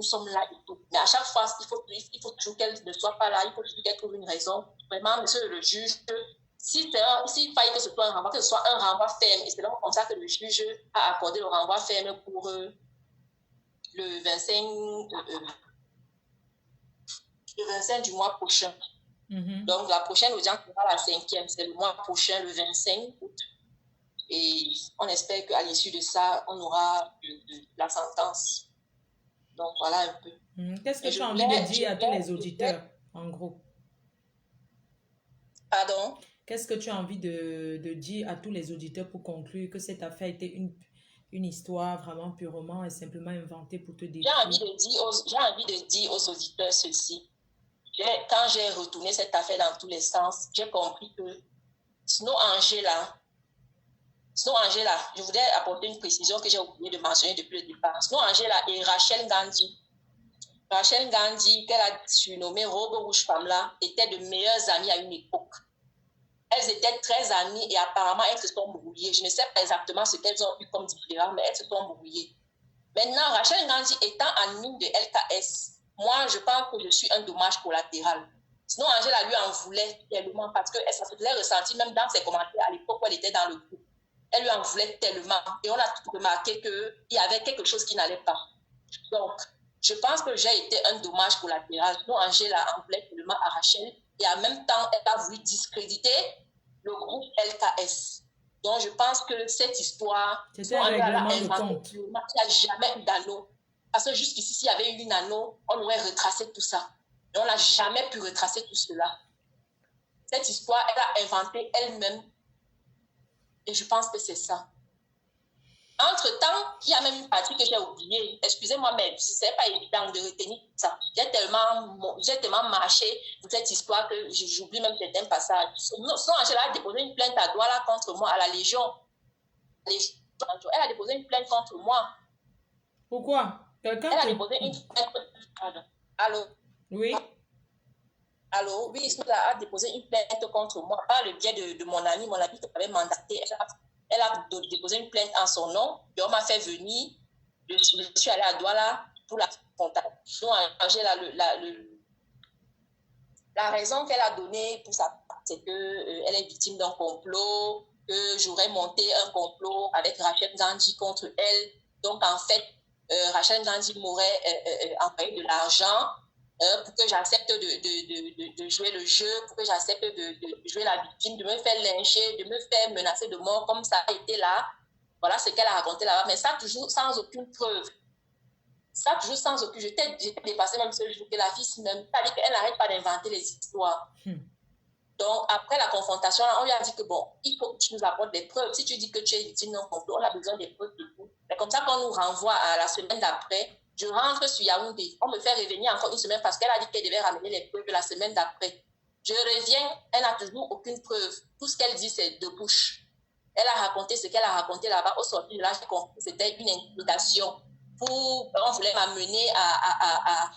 nous sommes là et tout. Mais à chaque fois, il faut toujours qu'elle ne soit pas là, il faut toujours qu'elle trouve une raison. Vraiment, monsieur le juge, s'il faille que ce soit un renvoi, que ce soit un renvoi ferme, et c'est donc comme ça que le juge a accordé le renvoi ferme pour le 25 du mois prochain. Donc, la prochaine audience sera la 5e, c'est le mois prochain, le 25 août. Et on espère qu'à l'issue de ça, on aura la sentence. Donc, voilà un peu. Qu'est-ce que tu as envie de dire à tous les auditeurs, en gros? Pardon? Qu'est-ce que tu as envie de dire à tous les auditeurs pour conclure que cette affaire était une histoire vraiment purement et simplement inventée pour te détruire? J'ai envie de dire aux auditeurs ceci. Quand j'ai retourné cette affaire dans tous les sens, j'ai compris que Snow Angela, je voudrais apporter une précision que j'ai oublié de mentionner depuis le départ. Snow Angela et Rachel Gandhi, qu'elle a surnommée Robe Rouge Pamela, étaient de meilleures amies à une époque. Elles étaient très amies et apparemment elles se sont brouillées. Je ne sais pas exactement ce qu'elles ont eu comme différence, mais elles se sont brouillées. Maintenant, Rachel Gandhi étant admin de LKS, moi je pense que je suis un dommage collatéral. Sinon, Angela lui en voulait tellement parce que ça se faisait ressentir même dans ses commentaires à l'époque où elle était dans le groupe. Elle lui en voulait tellement et on a tout remarqué qu'il y avait quelque chose qui n'allait pas. Donc, je pense que j'ai été un dommage collatéral. Sinon, Angela en voulait tellement à Rachel et en même temps, elle a voulu discréditer le groupe LKS. Donc, je pense que cette histoire, c'était un règlement de compte. Il n'y a jamais eu d'anneau. Parce que jusqu'ici, s'il y avait eu une anneau, on aurait retracé tout ça. Et on n'a jamais pu retracer tout cela. Cette histoire, elle a inventé elle-même. Et je pense que c'est ça. Entre-temps, il y a même une partie que j'ai oubliée. Excusez-moi, mais ce n'est pas évident de retenir ça. J'ai tellement marché pour cette histoire que j'oublie même certains passages. Sinon, Angela a déposé une plainte à Douala contre moi, à la Légion. Elle a déposé une plainte contre moi. Pourquoi? Elle a déposé une plainte. Pardon. Allô? Oui. Allô? Oui, elle a déposé une plainte contre moi par le biais de mon ami qui m'avait mandaté. Elle a déposé une plainte en son nom, et on m'a fait venir. Je suis allée à Douala pour la confrontation. La raison qu'elle a donnée pour ça, c'est qu'elle est victime d'un complot, que j'aurais monté un complot avec Rachel Gandhi contre elle. Donc, en fait, Rachel Gandhi m'aurait envoyé de l'argent pour que j'accepte de jouer le jeu, pour que j'accepte de jouer la victime, de me faire lyncher, de me faire menacer de mort, comme ça a été là. Voilà ce qu'elle a raconté là-bas, mais ça toujours sans aucune preuve. Ça toujours sans aucune. J'étais dépassée même ce jour que la fille même. C'est-à-dire qu'elle n'arrête pas d'inventer les histoires. Donc, après la confrontation, on lui a dit que bon, il faut que tu nous apportes des preuves. Si tu dis que tu es victime d'un complot, on a besoin des preuves de tout. C'est comme ça qu'on nous renvoie à la semaine d'après. Je rentre sur Yaoundé. On me fait revenir encore une semaine parce qu'elle a dit qu'elle devait ramener les preuves la semaine d'après. Je reviens, elle n'a toujours aucune preuve. Tout ce qu'elle dit, c'est de bouche. Elle a raconté ce qu'elle a raconté là-bas. Au sortir de là, j'ai compris que c'était une intimidation. On voulait m'amener à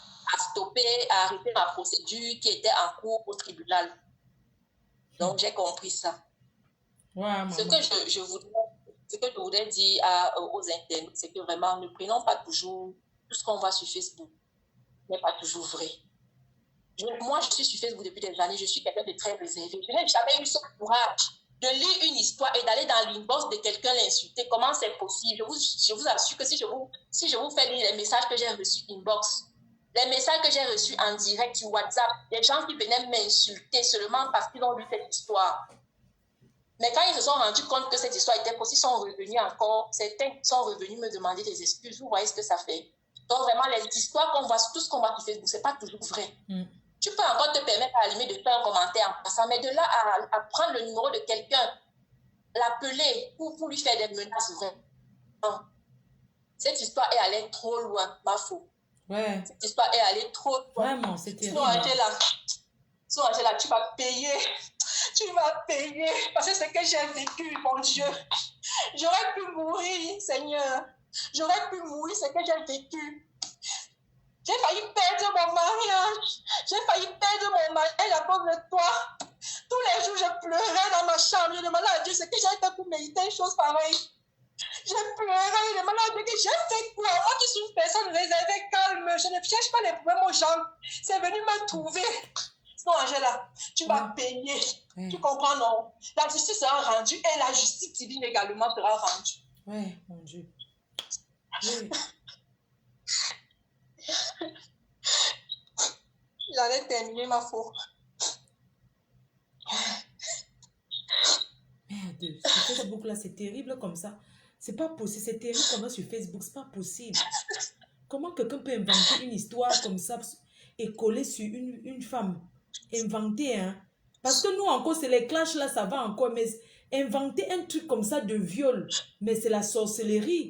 stopper, à arrêter ma procédure qui était en cours au tribunal. Donc, j'ai compris ça. Ouais, ce que je voudrais dire aux internautes, c'est que vraiment, ne prenons pas toujours tout ce qu'on voit sur Facebook. Ce n'est pas toujours vrai. Moi, je suis sur Facebook depuis des années, je suis quelqu'un de très réservé. Je n'ai jamais eu ce courage de lire une histoire et d'aller dans l'inbox de quelqu'un l'insulter. Comment c'est possible? Je vous assure que si je vous fais lire les messages que j'ai reçus inbox, les messages que j'ai reçus en direct sur WhatsApp, des gens qui venaient m'insulter seulement parce qu'ils ont lu cette histoire. Mais quand ils se sont rendus compte que cette histoire était fausse, ils sont revenus encore, certains sont revenus me demander des excuses. Vous voyez ce que ça fait? Donc vraiment, les histoires qu'on voit, tout ce qu'on voit sur Facebook, ce n'est pas toujours vrai. Tu peux encore te permettre à la limite de faire un commentaire en passant, mais de là à prendre le numéro de quelqu'un, l'appeler pour lui faire des menaces vraies. Non. Cette histoire est allée trop loin, ma faute. Ouais. Cette histoire est allée trop loin. Vraiment, c'est terrible. Sinon, Angela, tu vas payer. Tu vas payer. Parce que c'est ce que j'ai vécu, mon Dieu. J'aurais pu mourir, Seigneur. J'aurais pu mourir, ce que j'ai vécu. J'ai failli perdre mon mariage. J'ai failli perdre mon mariage à cause de toi. Tous les jours, je pleurais dans ma chambre. Je demandais à Dieu ce que j'ai fait pour mériter une chose pareille. J'ai pleuré, je demandais à Dieu que j'ai fait quoi. Moi qui suis une personne réservée, calme. je ne cherche pas les problèmes aux gens. C'est venu me trouver. Sinon, Angela, tu vas payer. Tu comprends, non? La justice sera rendue et la justice divine également sera rendue. Ouais, mon Dieu. Oui. J'allais terminer ma faute. Merde, sur Facebook là, c'est terrible comme ça. C'est pas possible, c'est terrible comme ça sur Facebook, c'est pas possible. Comment quelqu'un peut inventer une histoire comme ça et coller sur une femme? Inventer, hein? Parce que nous encore, c'est les clashs là, ça va encore, mais inventer un truc comme ça de viol, mais c'est la sorcellerie.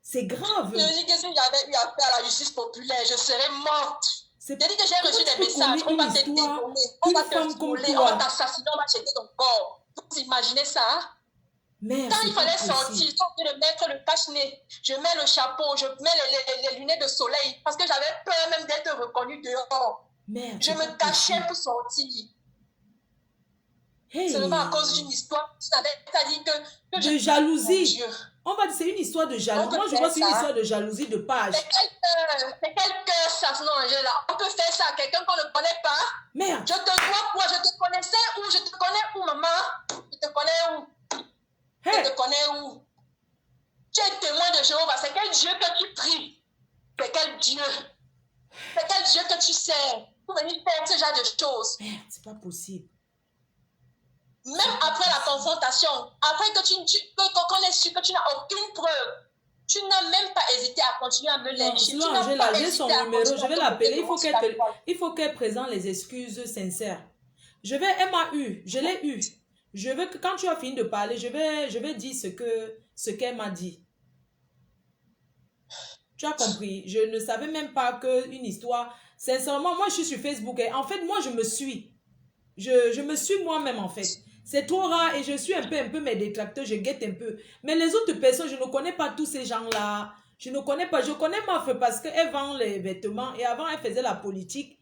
C'est grave. Je dis que si j'avais eu affaire à la justice populaire, je serais morte. Je dis que j'ai reçu des messages, on va te dévomer, on va te voler, on va t'assassiner, on va jeter ton corps. Vous imaginez ça? Merde, quand il fallait sortir, j'ai de mettre le cache-nez, je mets le chapeau, je mets les lunettes de soleil, parce que j'avais peur même d'être reconnue dehors. Merde, je me cachais pour sortir. Hey. Seulement à cause d'une histoire, tu n'avais pas dit que de jalousie. On va dire c'est une histoire de jalousie. Moi, je vois c'est une histoire de jalousie de page. C'est quel cœur ça, non, Angela? On peut faire ça à quelqu'un qu'on ne connaît pas. Merde. Je te vois quoi? Je te connaissais où? Je te connais où, maman? Je te connais où? Hey. Je te connais où? Tu es témoin de Jéhovah. C'est quel Dieu que tu pries? C'est quel Dieu? C'est quel Dieu que tu sers pour venir faire ce genre de choses? Merde, c'est pas possible. Même après la confrontation, après qu'on ait su que tu n'as aucune preuve, tu n'as même pas hésité à continuer à me lyncher. Non, Angela, j'ai son numéro, je vais l'appeler. Il faut qu'elle présente les excuses sincères. Elle m'a eu, je l'ai eu. Je veux que quand tu as fini de parler, je vais dire ce qu'elle m'a dit. Tu as compris? Je ne savais même pas qu'une histoire... Sincèrement, moi, je suis sur Facebook. Et en fait, moi, je me suis. Je me suis moi-même, en fait. C'est trop rare et je suis un peu mes détracteurs, je guette un peu. Mais les autres personnes, je ne connais pas tous ces gens-là. Je ne connais pas. Je connais ma femme parce qu'elle vend les vêtements. Et avant, elle faisait la politique.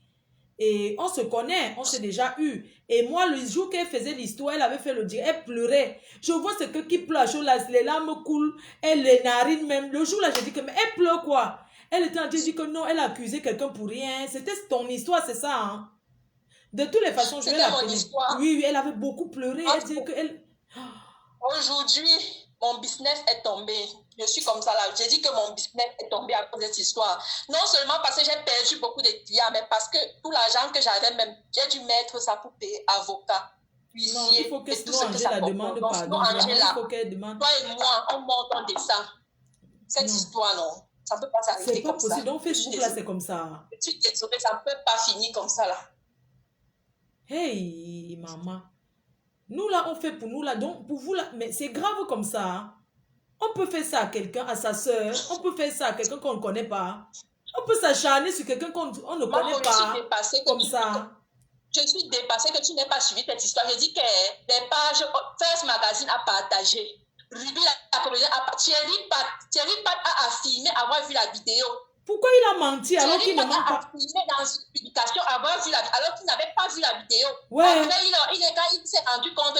Et on se connaît, on s'est déjà eu. Et moi, le jour qu'elle faisait l'histoire, elle avait fait le dire, elle pleurait. Je vois ce qui pleure, les larmes coulent, elle les narines même. Le jour là, j'ai dit que, mais elle pleure quoi? Elle était en train de dire que non, elle a accusé quelqu'un pour rien. C'était ton histoire, c'est ça, hein? De toutes les façons, je vais l'appeler. Oui, elle avait beaucoup pleuré. Elle disait que elle... Aujourd'hui, mon business est tombé. Je suis comme ça là. J'ai dit que mon business est tombé à cause de cette histoire. Non seulement parce que j'ai perdu beaucoup de clients, mais parce que tout l'argent que j'avais même, j'ai dû mettre ça pour payer avocat, huissier. Non, il faut que sinon Angela demande pardon. Il faut qu'elle demande. Toi et moi, on monte en dessin. Cette histoire, non. Ça ne peut pas s'arrêter comme ça. C'est pas possible. Donc Facebook là, c'est comme ça. Je suis désolée, ça ne peut pas finir comme ça là. Hey, maman. Nous, là, on fait pour nous, là. Donc, pour vous, là, mais c'est grave comme ça. Hein? On peut faire ça à quelqu'un, à sa soeur. On peut faire ça à quelqu'un qu'on ne connaît pas. On peut s'acharner sur quelqu'un qu'on ne connaît pas. Comme ça. Je suis dépassée que tu n'aies pas suivi cette histoire. Je dis que des pages, First Magazine a partagé. Ruby a proposé, Thierry Pat a affirmé avoir vu la vidéo. Pourquoi il a menti alors qu'il ne ment pas? Il est dans une publication alors qu'il n'avait pas vu la vidéo. Ouais. Après, il s'est rendu compte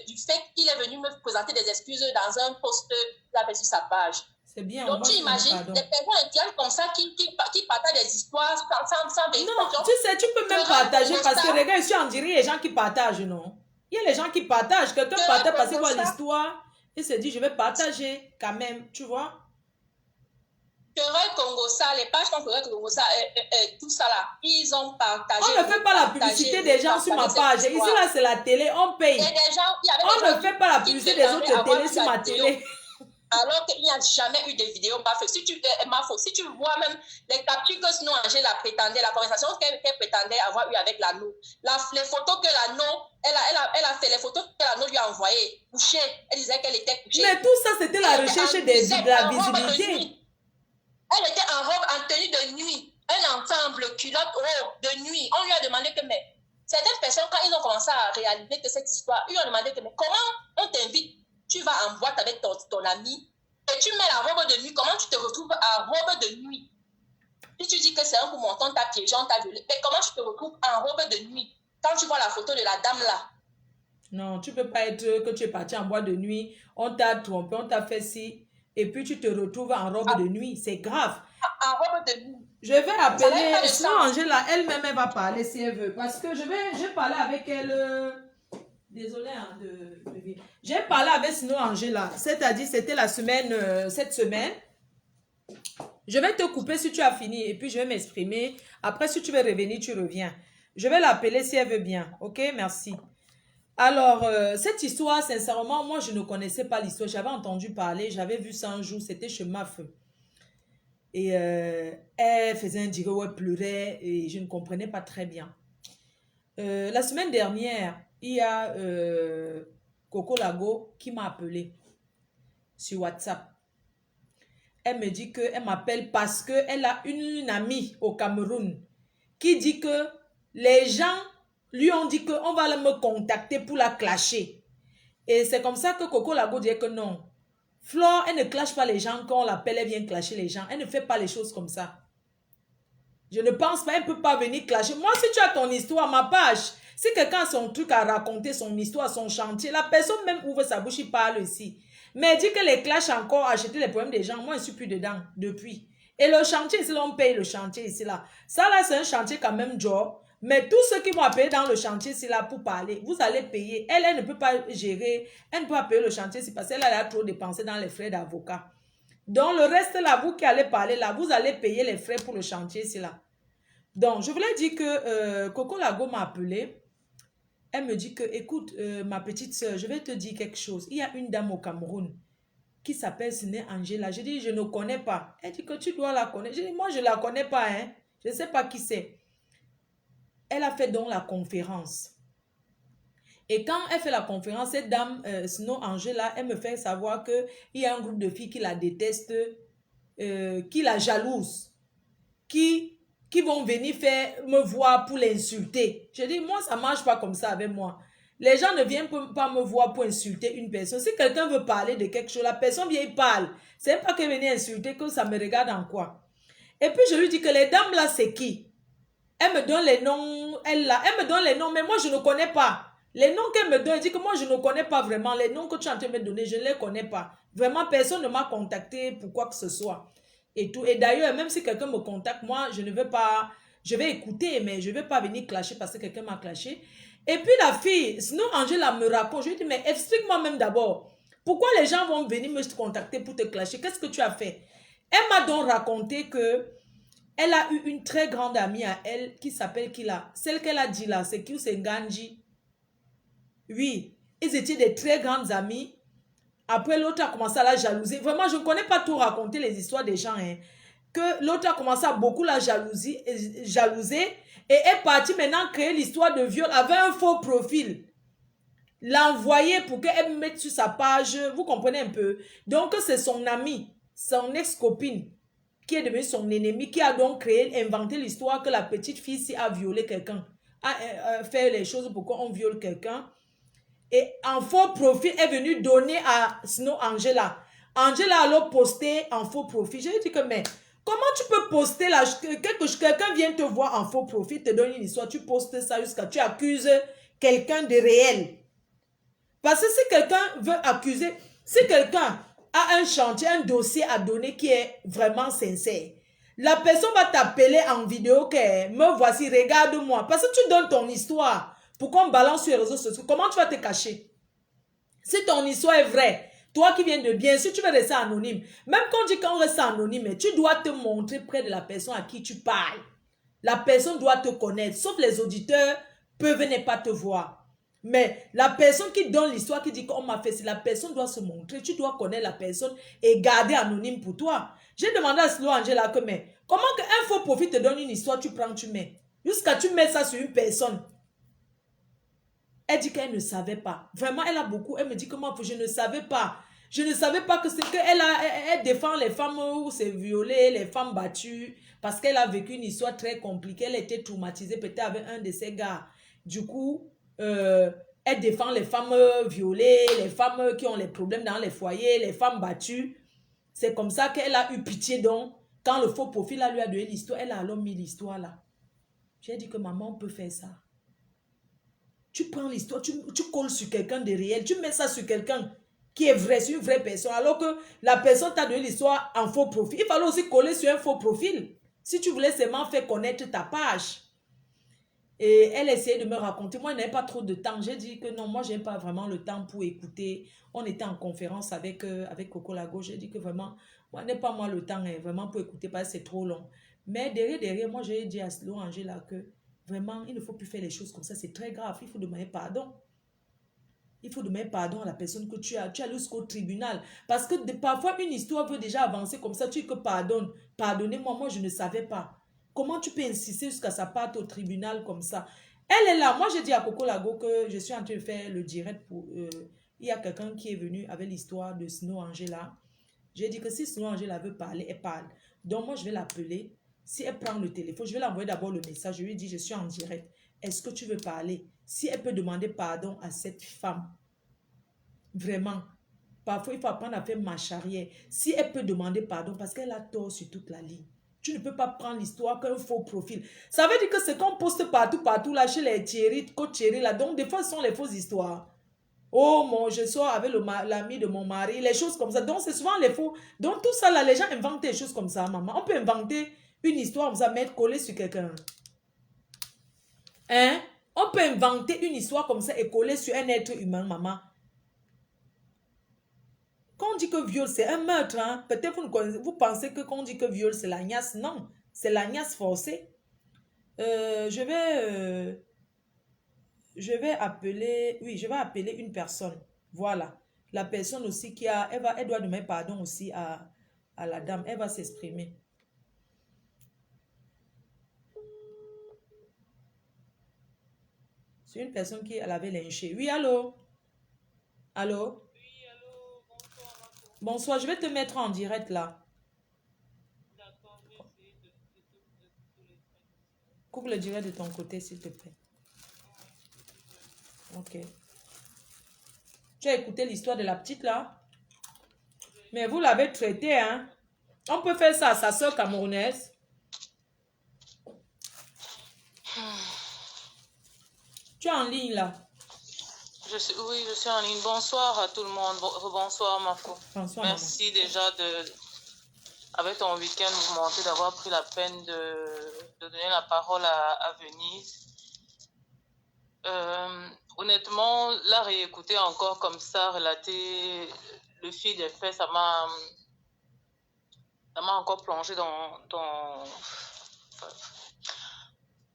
du fait qu'il est venu me présenter des excuses dans un post qu'il avait sur sa page. C'est bien. Donc, tu imagines des personnes intelligentes comme ça qui partagent des histoires sans vérification. Non, tu sais, tu peux même partager parce que, regarde, ici, on dirait les gens qui partagent, non? Il y a les gens qui partagent. Quelqu'un partage parce qu'il voit l'histoire et se dit, je vais partager quand même, tu vois? Querelle Congo, ça, les pages comme Querelle Congo, ça, tout ça là, ils ont partagé. On ne fait pas la publicité des gens sur ma page. Ici là, c'est la télé, on paye. On ne fait pas la publicité des autres télés sur ma télé. Alors qu'il n'y a jamais eu de vidéo. Si tu vois même les captures que sinon Angela prétendait, la conversation qu'elle prétendait avoir eu avec l'anneau, les photos que l'anneau, elle a fait les photos que l'anneau lui a envoyées, couchée. Elle disait qu'elle était couchée. Mais tout ça, c'était la recherche de la visibilité. Elle était en robe, en tenue de nuit, un ensemble, culotte, robe de nuit. On lui a demandé que, mais certaines personnes, quand ils ont commencé à réaliser que cette histoire, ils lui ont demandé que, mais comment on t'invite? Tu vas en boîte avec ton ami et tu mets la robe de nuit. Comment tu te retrouves en robe de nuit? Si tu dis que c'est un coup montant, t'as piégé, on t'a violé, mais comment tu te retrouves en robe de nuit quand tu vois la photo de la dame là? Non, tu peux pas être que tu es parti en boîte de nuit, on t'a trompé, on t'a fait ci. Et puis tu te retrouves en robe de nuit. C'est grave. En robe de nuit. Je vais Ça n'a pas appeler, de sinon sens. Angela, elle-même, elle va parler si elle veut. Parce que je vais parler avec elle. Désolée hein, de... J'ai parlé avec sinon Angela. C'est-à-dire, c'était la semaine, cette semaine. Je vais te couper si tu as fini et puis je vais m'exprimer. Après, si tu veux revenir, tu reviens. Je vais l'appeler si elle veut bien. Ok, merci. Alors, cette histoire, sincèrement, moi, je ne connaissais pas l'histoire. J'avais entendu parler, j'avais vu ça un jour, c'était chez ma feu. Et elle faisait un digue où elle pleurait et je ne comprenais pas très bien. La semaine dernière, il y a Coco Lago qui m'a appelé sur WhatsApp. Elle me dit qu'elle m'appelle parce qu'elle a une amie au Cameroun qui dit que les gens lui ont dit qu'on va me contacter pour la clasher. Et c'est comme ça que Coco Lago dit que non. Flore, elle ne clash pas les gens quand on l'appelle, elle vient clasher les gens. Elle ne fait pas les choses comme ça. Je ne pense pas, elle ne peut pas venir clasher. Moi, si tu as ton histoire, ma page, si quelqu'un a son truc à raconter, son histoire, son chantier, la personne même ouvre sa bouche, il parle ici. Mais dit que les clashs encore, acheter les problèmes des gens, moi, je ne suis plus dedans depuis. Et le chantier, ici, là, on paye le chantier ici, là. Ça, là, c'est un chantier quand même, job. Mais tous ceux qui vont appeler dans le chantier, c'est là pour parler. Vous allez payer. Elle ne peut pas gérer. Elle ne peut pas payer le chantier, c'est parce qu'elle a trop dépensé dans les frais d'avocat. Donc, le reste, là, vous qui allez parler, là, vous allez payer les frais pour le chantier, c'est là. Donc, je voulais dire que Coco Lago m'a appelé. Elle me dit que, écoute, ma petite soeur, je vais te dire quelque chose. Il y a une dame au Cameroun qui s'appelle Siné Angela. Je dis, je ne connais pas. Elle dit que tu dois la connaître. Je dis, moi, je ne la connais pas. Hein. Je ne sais pas qui c'est. Elle a fait donc la conférence. Et quand elle fait la conférence, cette dame, sinon Angela, elle me fait savoir qu'il y a un groupe de filles qui la détestent, qui la jalousent, qui vont venir me voir pour l'insulter. Je dis, moi, ça ne marche pas comme ça avec moi. Les gens ne viennent pas me voir pour insulter une personne. Si quelqu'un veut parler de quelque chose, la personne vient et parle. C'est pas qu'elle vient insulter, que ça me regarde en quoi. Et puis, je lui dis que les dames là, c'est qui? Elle me donne les noms, elle me donne les noms, mais moi, je ne connais pas. Les noms qu'elle me donne, elle dit que moi, je ne connais pas vraiment. Les noms que tu es en train de me donner, je ne les connais pas. Vraiment, personne ne m'a contacté pour quoi que ce soit. Et tout. Et d'ailleurs, même si quelqu'un me contacte, moi, je ne veux pas, je vais écouter, mais je ne vais pas venir clasher parce que quelqu'un m'a clashé. Et puis la fille, sinon Angela me raconte, je lui dis, mais explique-moi même d'abord, pourquoi les gens vont venir me contacter pour te clasher? Qu'est-ce que tu as fait? Elle m'a donc raconté que elle a eu une très grande amie à elle qui s'appelle Kila. Celle qu'elle a dit là, c'est qui? C'est Nganji. Oui, ils étaient des très grandes amies. Après, l'autre a commencé à la jalouser. Vraiment, je ne connais pas tout raconter les histoires des gens. Hein. Que l'autre a commencé à beaucoup la jalouser. Et est partie maintenant créer l'histoire de viol avec un faux profil. L'envoyer pour qu'elle mette sur sa page. Vous comprenez un peu? Donc, c'est son amie, son ex-copine, qui est devenue son ennemi, qui a donc créé, inventé l'histoire que la petite fille a violé quelqu'un. A fait les choses pour qu'on viole quelqu'un. Et en faux profil est venu donner à Snow Angela. Angela a alors posté en faux profil. Je lui ai dit que, mais comment tu peux poster là, que quelqu'un vient te voir en faux profil, te donne une histoire, tu postes ça jusqu'à tu accuses quelqu'un de réel. Parce que si quelqu'un veut accuser, si quelqu'un a un chantier, un dossier à donner qui est vraiment sincère, la personne va t'appeler en vidéo que me voici, regarde-moi. Parce que tu donnes ton histoire pour qu'on balance sur les réseaux sociaux. Comment tu vas te cacher? Si ton histoire est vraie, toi qui viens de bien sûr, tu vas rester anonyme. Même quand on dit qu'on reste anonyme, tu dois te montrer près de la personne à qui tu parles. La personne doit te connaître, sauf les auditeurs peuvent ne pas te voir. Mais la personne qui donne l'histoire, qui dit qu'on m'a fait, si la personne doit se montrer, tu dois connaître la personne et garder anonyme pour toi. J'ai demandé à Slo Angela que, mais comment qu'un faux profil te donne une histoire, tu prends, tu mets. Jusqu'à tu mets ça sur une personne. Elle dit qu'elle ne savait pas. Vraiment, elle a beaucoup. Elle me dit que moi, je ne savais pas. Je ne savais pas que c'est qu'elle elle défend les femmes où c'est violé, les femmes battues, parce qu'elle a vécu une histoire très compliquée. Elle était traumatisée peut-être avec un de ses gars. Du coup, elle défend les femmes violées, les femmes qui ont les problèmes dans les foyers, les femmes battues. C'est comme ça qu'elle a eu pitié. Donc, quand le faux profil lui a donné l'histoire, elle a alors mis l'histoire là. J'ai dit que maman, on peut faire ça. Tu prends l'histoire, tu colles sur quelqu'un de réel, tu mets ça sur quelqu'un qui est vrai, sur une vraie personne, alors que la personne t'a donné l'histoire en faux profil. Il fallait aussi coller sur un faux profil. Si tu voulais seulement faire connaître ta page. Et elle essayait de me raconter. Moi, je n'avais pas trop de temps. J'ai dit que non, moi, je n'ai pas vraiment le temps pour écouter. On était en conférence avec Coco Lago. J'ai dit que vraiment, moi, je n'ai pas moi le temps vraiment pour écouter parce que c'est trop long. Mais derrière, moi, j'ai dit à Slow Angela que vraiment, il ne faut plus faire les choses comme ça. C'est très grave. Il faut demander pardon. Il faut demander pardon à la personne que tu as. Tu as jusqu'au tribunal. Parce que parfois, une histoire peut déjà avancer comme ça. Tu dis que pardonne. Pardonnez-moi, moi, je ne savais pas. Comment tu peux insister jusqu'à ça parte au tribunal comme ça? Elle est là. Moi, j'ai dit à Coco Lago que je suis en train de faire le direct pour... il y a quelqu'un qui est venu avec l'histoire de Snow Angela. J'ai dit que si Snow Angela veut parler, elle parle. Donc, moi, je vais l'appeler. Si elle prend le téléphone, je vais l'envoyer d'abord le message. Je lui dis, je suis en direct. Est-ce que tu veux parler? Si elle peut demander pardon à cette femme, vraiment, parfois, il faut apprendre à faire marche arrière. Si elle peut demander pardon parce qu'elle a tort sur toute la ligne. Tu ne peux pas prendre l'histoire qu'un faux profil. Ça veut dire que c'est qu'on poste partout là, chez les Thierry, coach Thierry là. Donc, des fois, ce sont les fausses histoires. Oh, je sors avec l'ami de mon mari, les choses comme ça. Donc, c'est souvent les faux. Donc, tout ça là, les gens inventent des choses comme ça, maman. On peut inventer une histoire comme ça, mettre collée sur quelqu'un. Hein? On peut inventer une histoire comme ça et coller sur un être humain, maman. Quand on dit que viol, c'est un meurtre, hein? Peut-être vous pensez que quand on dit que viol, c'est l'agnace. Non, c'est l'agnace forcée. Je vais appeler, oui, je vais appeler une personne. Voilà. La personne aussi elle doit demander pardon aussi à la dame. Elle va s'exprimer. C'est une personne qui elle avait lynché. Oui, allô? Allô? Oui, allô, bonsoir, Marco. Bonsoir, je vais te mettre en direct là. D'accord, je vais essayer de tous les frais. Coupe le direct de ton côté, s'il te plaît. Ok. Tu as écouté l'histoire de la petite là? Mais vous l'avez traité, hein? On peut faire ça à sa soeur camerounaise. Tu es en ligne là? Oui, je suis en ligne. Bonsoir à tout le monde. Bonsoir, Marco. Bonsoir, merci maman. Déjà avec ton week-end mouvementé, d'avoir pris la peine de donner la parole à Venise. Honnêtement, la réécouter encore comme ça, relater le fil des faits, ça m'a encore plongé dans...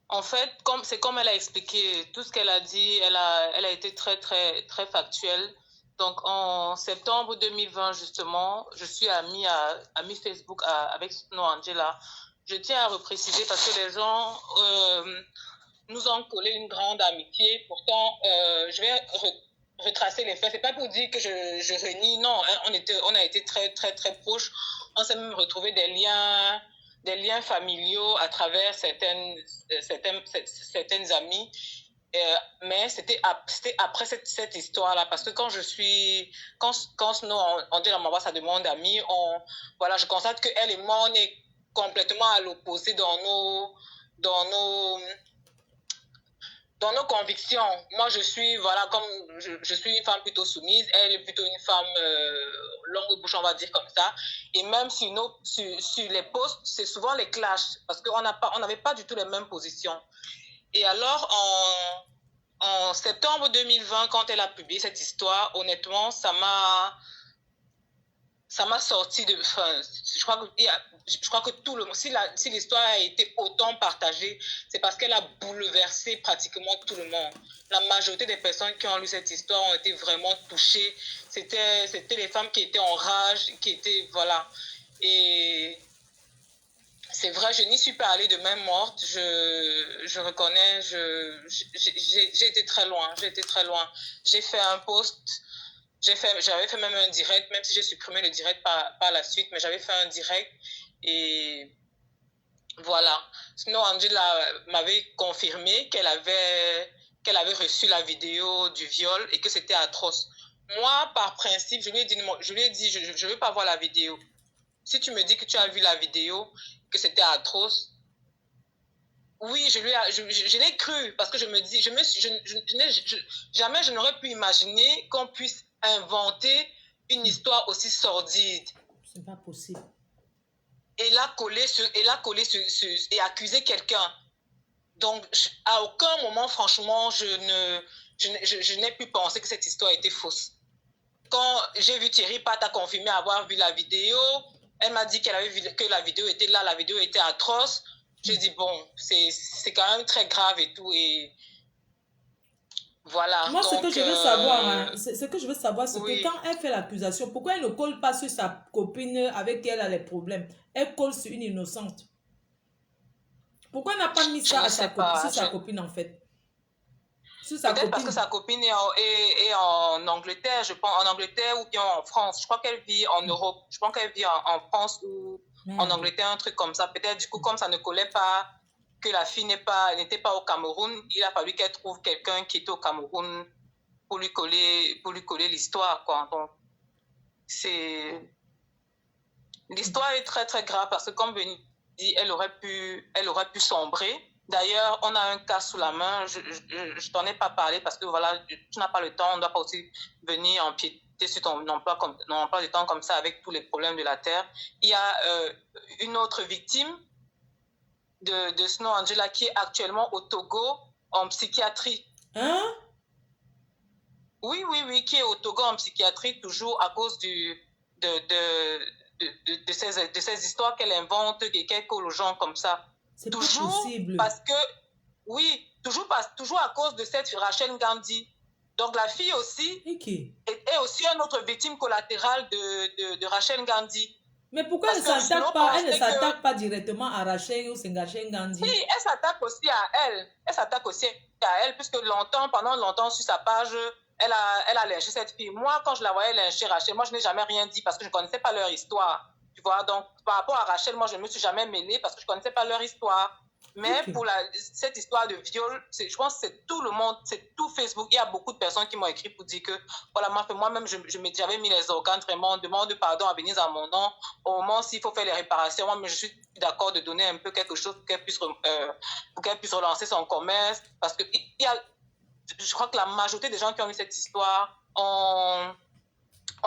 En fait, c'est comme elle a expliqué, tout ce qu'elle a dit, elle a été très, très, très factuelle. Donc, en septembre 2020, justement, je suis amie Facebook avec Snow Angela. Je tiens à repréciser parce que les gens nous ont collé une grande amitié. Pourtant, je vais retracer les faits. C'est pas pour dire que je renie, non. Hein, on a été très, très, très proches. On s'est même retrouvé des liens familiaux à travers certaines amies. Mais c'était après cette histoire-là, parce que quand Snow Angela m'envoie sa demande d'amis, voilà, je constate qu'elle et moi, on est complètement à l'opposé dans nos convictions. Moi, je suis, voilà, comme je suis une femme plutôt soumise, elle est plutôt une femme longue bouche, on va dire comme ça. Et même sur les posts, c'est souvent les clashs, parce qu'on n'avait pas du tout les mêmes positions. Et alors, en septembre 2020, quand elle a publié cette histoire, honnêtement, ça m'a sorti de... Enfin, je crois que tout le monde... Si l'histoire a été autant partagée, c'est parce qu'elle a bouleversé pratiquement tout le monde. La majorité des personnes qui ont lu cette histoire ont été vraiment touchées. C'était les femmes qui étaient en rage, qui étaient... Voilà. Et... C'est vrai, je n'y suis pas allée de main morte. Je reconnais, j'ai été très loin. J'ai fait un post, j'avais fait même un direct, même si j'ai supprimé le direct par la suite, mais j'avais fait un direct et voilà. Sinon, Angela m'avait confirmé qu'elle avait reçu la vidéo du viol et que c'était atroce. Moi, par principe, je lui ai dit, je veux pas voir la vidéo. Si tu me dis que tu as vu la vidéo, que c'était atroce, oui, je l'ai cru parce que je me dis, jamais je n'aurais pu imaginer qu'on puisse inventer une histoire aussi sordide. C'est pas possible. et accuser quelqu'un. Donc, à aucun moment, franchement, je n'ai pu penser que cette histoire était fausse. Quand j'ai vu Thierry Pat a confirmé avoir vu la vidéo, elle m'a dit qu'elle avait vu que la vidéo était là, la vidéo était atroce. J'ai dit, bon, c'est quand même très grave et tout. Et voilà. Moi, donc, ce que je veux savoir, hein, ce que je veux savoir, c'est oui. que quand elle fait l'accusation, pourquoi elle ne colle pas sur sa copine avec qui elle a les problèmes? Elle colle sur une innocente. Pourquoi elle n'a pas mis ça à sur sa copine, en fait? Peut-être parce que sa copine est en Angleterre, je pense, en Angleterre ou bien en France. Je crois qu'elle vit en Europe. Je pense qu'elle vit en France ou en Angleterre, un truc comme ça. Peut-être, du coup, comme ça ne collait pas, que la fille n'était pas au Cameroun, il a fallu qu'elle trouve quelqu'un qui était au Cameroun pour lui coller l'histoire, quoi. Donc, l'histoire est très, très grave parce que, comme Benny dit, elle aurait pu sombrer. D'ailleurs, on a un cas sous la main. Je t'en ai pas parlé parce que voilà, tu n'as pas le temps. On ne doit pas aussi venir empiéter sur ton emploi du temps comme ça avec tous les problèmes de la terre. Il y a une autre victime de Snow Angela qui est actuellement au Togo en psychiatrie. Hein? Oui, qui est au Togo en psychiatrie toujours à cause de ces histoires qu'elle invente et qu'elle colle aux gens comme ça. C'est toujours pas possible. Parce que, oui, toujours à cause de cette Rachel Gandhi. Donc la fille aussi est aussi une autre victime collatérale de Rachel Gandhi. Mais pourquoi elle ne s'attaque pas directement à Rachel ou Rachel Gandhi? Oui, elle s'attaque aussi à elle. Elle s'attaque aussi à elle, puisque pendant longtemps, sur sa page, elle a lynché cette fille. Moi, quand je la voyais lyncher Rachel, moi, je n'ai jamais rien dit parce que je ne connaissais pas leur histoire. Tu vois, donc par rapport à Rachel, moi, je ne me suis jamais mêlée parce que je ne connaissais pas leur histoire. Mais pour cette histoire de viol, je pense que c'est tout le monde, c'est tout Facebook. Il y a beaucoup de personnes qui m'ont écrit pour dire que, voilà, moi-même, j'avais mis les organes vraiment, on demande pardon à Venise à mon nom. Au moment s'il faut faire les réparations, moi, mais je suis d'accord de donner un peu quelque chose pour qu'elle puisse relancer son commerce. Parce que je crois que la majorité des gens qui ont eu cette histoire ont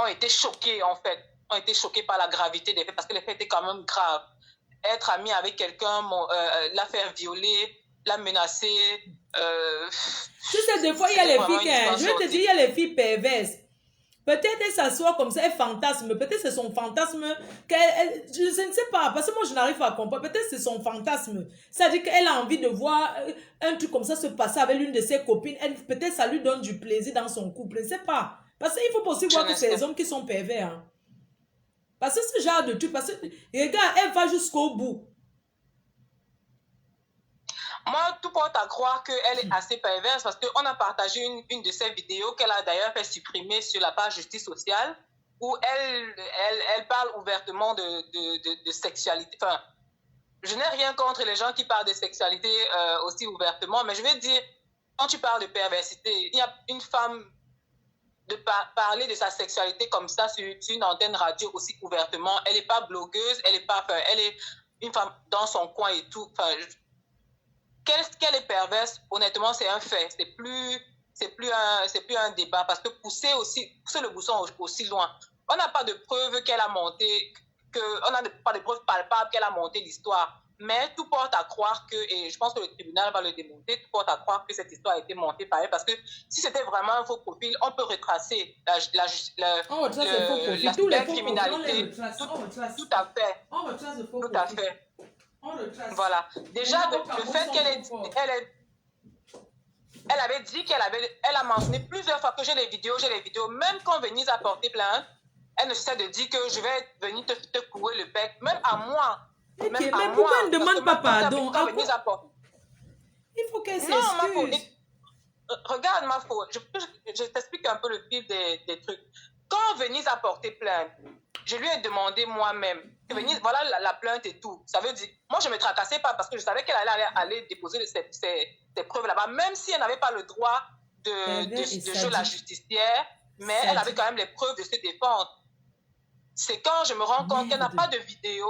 été choqués, en fait. Ont été choqués par la gravité des faits, parce que les faits étaient quand même graves. Être ami avec quelqu'un, la faire violer, la menacer. Tu sais, des fois, il y a les filles, je vais te dire, il y a les filles perverses. Peut-être elle s'assoit comme ça, elle fantasme. Peut-être c'est son fantasme. Je ne sais pas, parce que moi, je n'arrive pas à comprendre. Peut-être c'est son fantasme. C'est-à-dire qu'elle a envie de voir un truc comme ça se passer avec l'une de ses copines. Peut-être ça lui donne du plaisir dans son couple. Je ne sais pas. Parce qu'il faut aussi voir que c'est les hommes qui sont pervers. Hein. Parce que ce genre de truc, parce que, regarde, elle va jusqu'au bout. Moi, tout porte à croire qu'elle est assez perverse parce qu'on a partagé une de ses vidéos qu'elle a d'ailleurs fait supprimer sur la page Justice sociale où elle parle ouvertement de sexualité. Enfin, je n'ai rien contre les gens qui parlent de sexualité aussi ouvertement, mais je vais dire, quand tu parles de perversité, il y a une femme de parler de sa sexualité comme ça sur une antenne radio aussi ouvertement. Elle n'est pas blogueuse, elle est une femme dans son coin et tout. Enfin, qu'elle est perverse, honnêtement, c'est un fait. C'est plus un débat parce que pousser le bouchon aussi loin. On n'a pas de preuves qu'elle a monté, on n'a pas de preuves palpables qu'elle a monté l'histoire. Mais tout porte à croire que, et je pense que le tribunal va le démonter, tout porte à croire que cette histoire a été montée par elle parce que si c'était vraiment un faux profil, on peut retracer la criminalité. Tout à fait. Tout à fait. Voilà. Déjà, le fait elle avait dit elle a mentionné plusieurs fois que j'ai les vidéos, même quand Venise a porté plainte, elle ne cessait de dire que je vais venir te couler le bec, même à moi. Okay, mais pourquoi elle ne demande pas pardon? Il faut qu'elle s'excuse. Regarde, ma faute. Je t'explique un peu le fil des trucs. Quand Venise a porté plainte, je lui ai demandé moi-même, Venise, voilà la plainte et tout. Ça veut dire, moi, je ne me tracassais pas parce que je savais qu'elle allait aller déposer ces preuves là-bas, même si elle n'avait pas le droit de jouer la justicière, mais elle avait quand même les preuves de se défendre. C'est quand je me rends compte qu'elle n'a pas de vidéo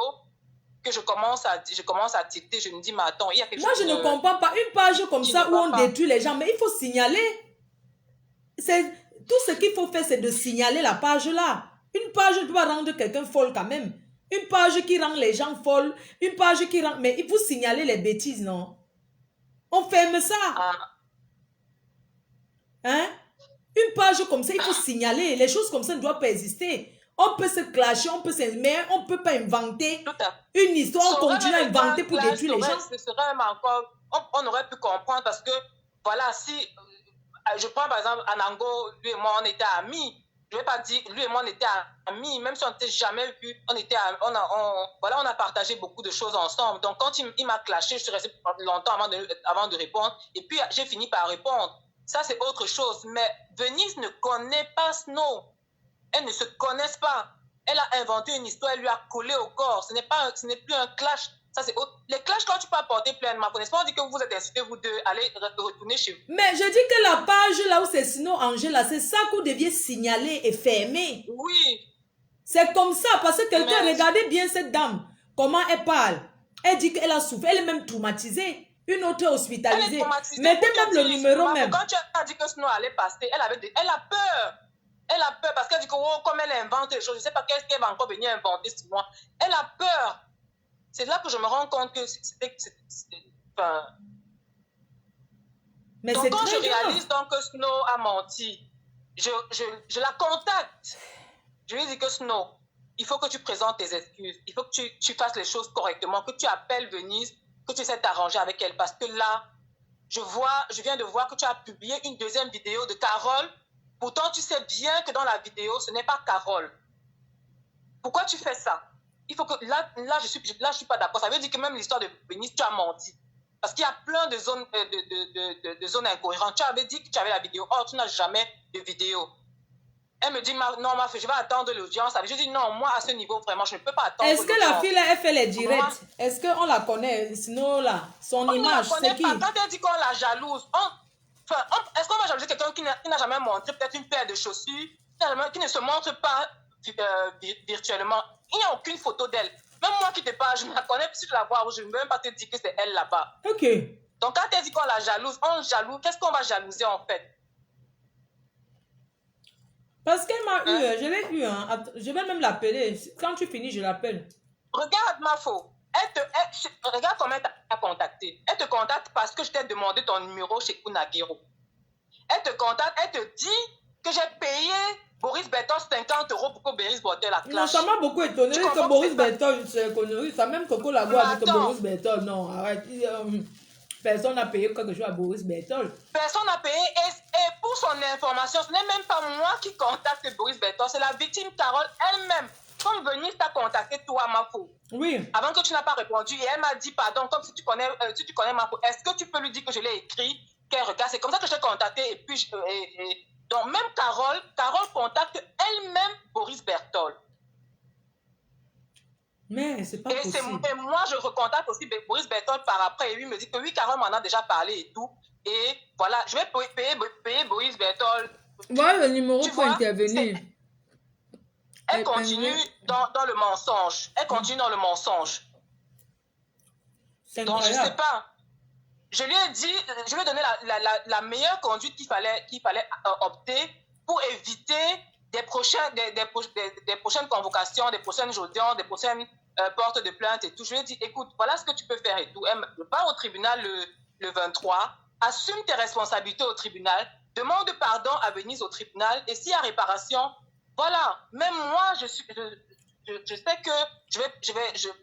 que je commence à tilter. Je me dis, mais attends, il y a quelque chose. Moi, je ne comprends pas. Une page comme ça où on détruit les gens, mais il faut signaler. Tout ce qu'il faut faire, c'est de signaler la page là. Une page doit rendre quelqu'un folle quand même. Une page qui rend les gens folles. Une page qui rend... Mais il faut signaler les bêtises, non? On ferme ça. Hein? Une page comme ça, il faut signaler. Les choses comme ça ne doivent pas exister. On peut se clasher, on peut se... Mais on ne peut pas inventer une histoire. On continue à inventer pour détruire les gens. Ce serait même encore... On aurait pu comprendre parce que, voilà, si... Je prends par exemple Anango, lui et moi, on était amis. Je ne vais pas dire, lui et moi, on était amis. Même si on n'était jamais vu, voilà, on a partagé beaucoup de choses ensemble. Donc, quand il m'a clashé, je suis restée longtemps avant de répondre. Et puis, j'ai fini par répondre. Ça, c'est autre chose. Mais Venise ne connaît pas Snow. Elles ne se connaissent pas. Elle a inventé une histoire, elle lui a collé au corps. Ce n'est plus un clash. Ça, c'est autre. Les clashs, quand tu peux apporter pleinement connaissance, on dit que vous êtes insultés, vous deux, allez retourner chez vous. Mais je dis que la page là où c'est Snow Angela, c'est ça qu'on devait signaler et fermer. Oui. C'est comme ça, parce que quelqu'un, regardez bien cette dame, comment elle parle. Elle dit qu'elle a souffert, elle est même traumatisée. Une autre est hospitalisée. Mettez même le numéro même. Quand tu as dit que Snow allait passer, elle a peur. Elle a peur parce qu'elle dit que oh, comme elle invente les choses, je ne sais pas qu'est-ce qu'elle va encore venir inventer sur moi. Elle a peur. C'est là que je me rends compte que enfin... Mais donc quand je réalise donc que Snow a menti, je la contacte. Je lui dis que Snow, il faut que tu présentes tes excuses. Il faut que tu fasses les choses correctement, que tu appelles Venise, que tu essaies de t'arranger avec elle. Parce que là, je viens de voir que tu as publié une deuxième vidéo de Carole. Pourtant, tu sais bien que dans la vidéo, ce n'est pas Carole. Pourquoi tu fais ça? Il faut que là, je suis pas d'accord. Ça veut dire que même l'histoire de Venise, tu as menti. Parce qu'il y a plein de zones, de zones incohérentes. Tu avais dit que tu avais la vidéo. Or, tu n'as jamais de vidéo. Elle me dit, non, ma fille, je vais attendre l'audience. Je dis, non, moi, à ce niveau, vraiment, je ne peux pas attendre. Est-ce que la fille, là, elle fait les directs? Est-ce qu'on la connaît? Sinon, là, son image, c'est qui? Quand elle dit qu'on la jalouse, est-ce qu'on va jalouser quelqu'un qui n'a jamais montré peut-être une paire de chaussures, qui ne se montre pas virtuellement? Il n'y a aucune photo d'elle. Même moi qui te parle, je la connais, si je la vois, je ne veux même pas te dire que c'est elle là-bas. Ok. Donc, quand elle dit qu'on la jalouse, on jalouse, qu'est-ce qu'on va jalouser en fait? Parce qu'elle m'a eu, je l'ai eu, hein. Je vais même l'appeler. Quand tu finis, je l'appelle. Regarde, Mafo. Regarde comment elle t'a contacté. Elle te contacte parce que je t'ai demandé ton numéro chez Kunagiro. Elle te contacte, elle te dit que j'ai payé Boris Bertol 50 € pour que Boris Bertol la clash. Non, ça m'a beaucoup étonné que Boris Bertol, c'est connu. Ça même Coco Lago a dit que Boris Bertol, non, arrête. Personne n'a payé quelque chose à Boris Bertol. Personne n'a payé. Et pour son information, ce n'est même pas moi qui contacte Boris Bertol, c'est la victime Carole elle-même. Comme Venise t'a contacté, toi, Mafo. Oui. Avant que tu n'as pas répondu, et elle m'a dit pardon, comme si tu connais Mafo, est-ce que tu peux lui dire que je l'ai écrit, qu'elle regarde? C'est comme ça que je t'ai contacté. Et puis, donc, même Carole contacte elle-même Boris Bertol. Mais c'est pas possible. Et moi, je recontacte aussi Boris Bertol par après. Et lui me dit que oui, Carole m'en a déjà parlé et tout. Et voilà, je vais payer Boris Bertol. Voilà le numéro pour intervenir. Elle continue dans le mensonge. Elle continue dans le mensonge. Donc, je ne sais pas. Je lui ai dit, je lui ai donné la meilleure conduite qu'il fallait opter pour éviter des prochaines convocations, des prochaines audiences, des prochaines portes de plainte et tout. Je lui ai dit, écoute, voilà ce que tu peux faire et tout. Elle part au tribunal le 23, assume tes responsabilités au tribunal, demande pardon à Venise au tribunal et s'il y a réparation, voilà. Même moi, je sais que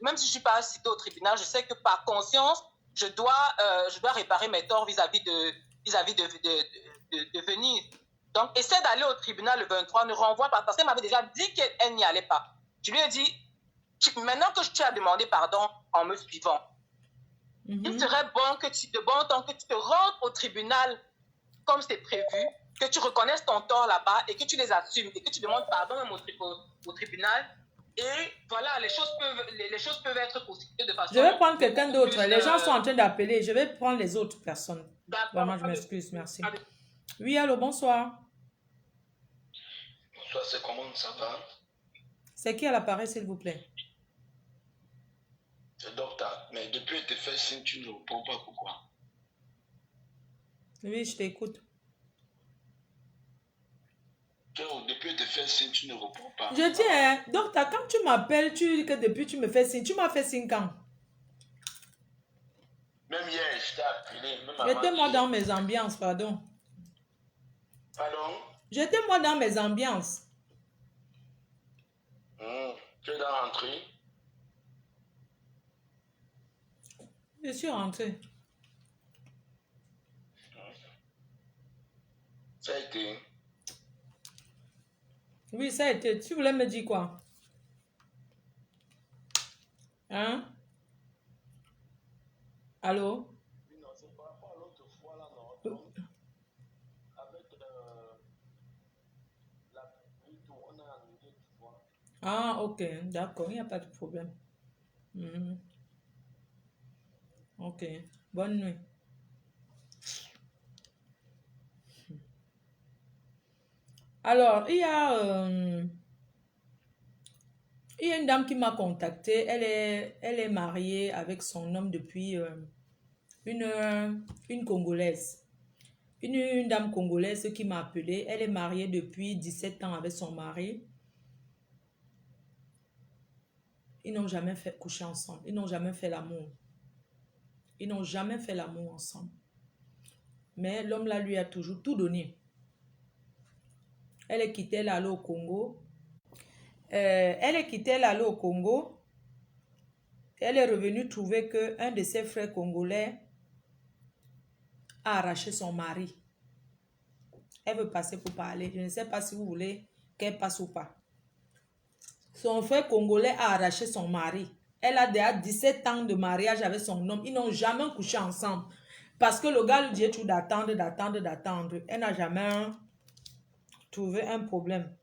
même si je ne suis pas citée au tribunal, je sais que par conscience, je dois réparer mes torts vis-à-vis de Venise. Donc, essaie d'aller au tribunal le 23, ne renvoie pas, parce qu'elle m'avait déjà dit qu'elle n'y allait pas. Je lui ai dit, maintenant que tu as demandé pardon en me suivant, il serait de bon temps que tu te rendes au tribunal comme c'est prévu, que tu reconnaisses ton tort là-bas et que tu les assumes et que tu demandes pardon même au tribunal. Et voilà, les choses peuvent être constituées de façon... Je vais prendre quelqu'un d'autre. Les gens sont en train d'appeler. Je vais prendre les autres personnes. Vraiment, je m'excuse. Merci. Oui, allô, bonsoir. Bonsoir, c'est comment ça va? C'est qui à l'appareil, s'il vous plaît? C'est docteur. Mais depuis que tu fais signe, tu ne réponds pas. Pourquoi? Oui, je t'écoute. Depuis te faire signe, tu ne réponds pas. Je dis, hein, donc quand tu m'appelles, tu dis que depuis tu me fais signe. Tu m'as fait signe quand? Même hier, je t'ai appelé. J'étais moi dans mes ambiances, pardon. Pardon? J'étais moi dans mes ambiances. Tu es dans l'entrée? Je suis rentrée. Ça a été. Oui, ça a été. Tu voulais me dire quoi? Hein? Allô? Oui, non, c'est par rapport à l'autre fois là, non? Donc, avec la pluie, tout, on a annulé, tu vois. Ah, ok, d'accord, il n'y a pas de problème. Mhm. Ok, bonne nuit. Alors, il y a une dame qui m'a contactée. Elle est mariée avec son homme depuis une Congolaise. Une dame congolaise qui m'a appelée. Elle est mariée depuis 17 ans avec son mari. Ils n'ont jamais fait coucher ensemble. Ils n'ont jamais fait l'amour. Ils n'ont jamais fait l'amour ensemble. Mais l'homme là lui a toujours tout donné. Elle est quittée, elle est allée au Congo. Elle est quittée, elle est allée au Congo. Elle est revenue trouver qu'un de ses frères congolais a arraché son mari. Elle veut passer pour parler. Je ne sais pas si vous voulez qu'elle passe ou pas. Son frère congolais a arraché son mari. Elle a déjà 17 ans de mariage avec son homme. Ils n'ont jamais couché ensemble. Parce que le gars lui dit tout d'attendre. Elle n'a jamais trouvé un problème.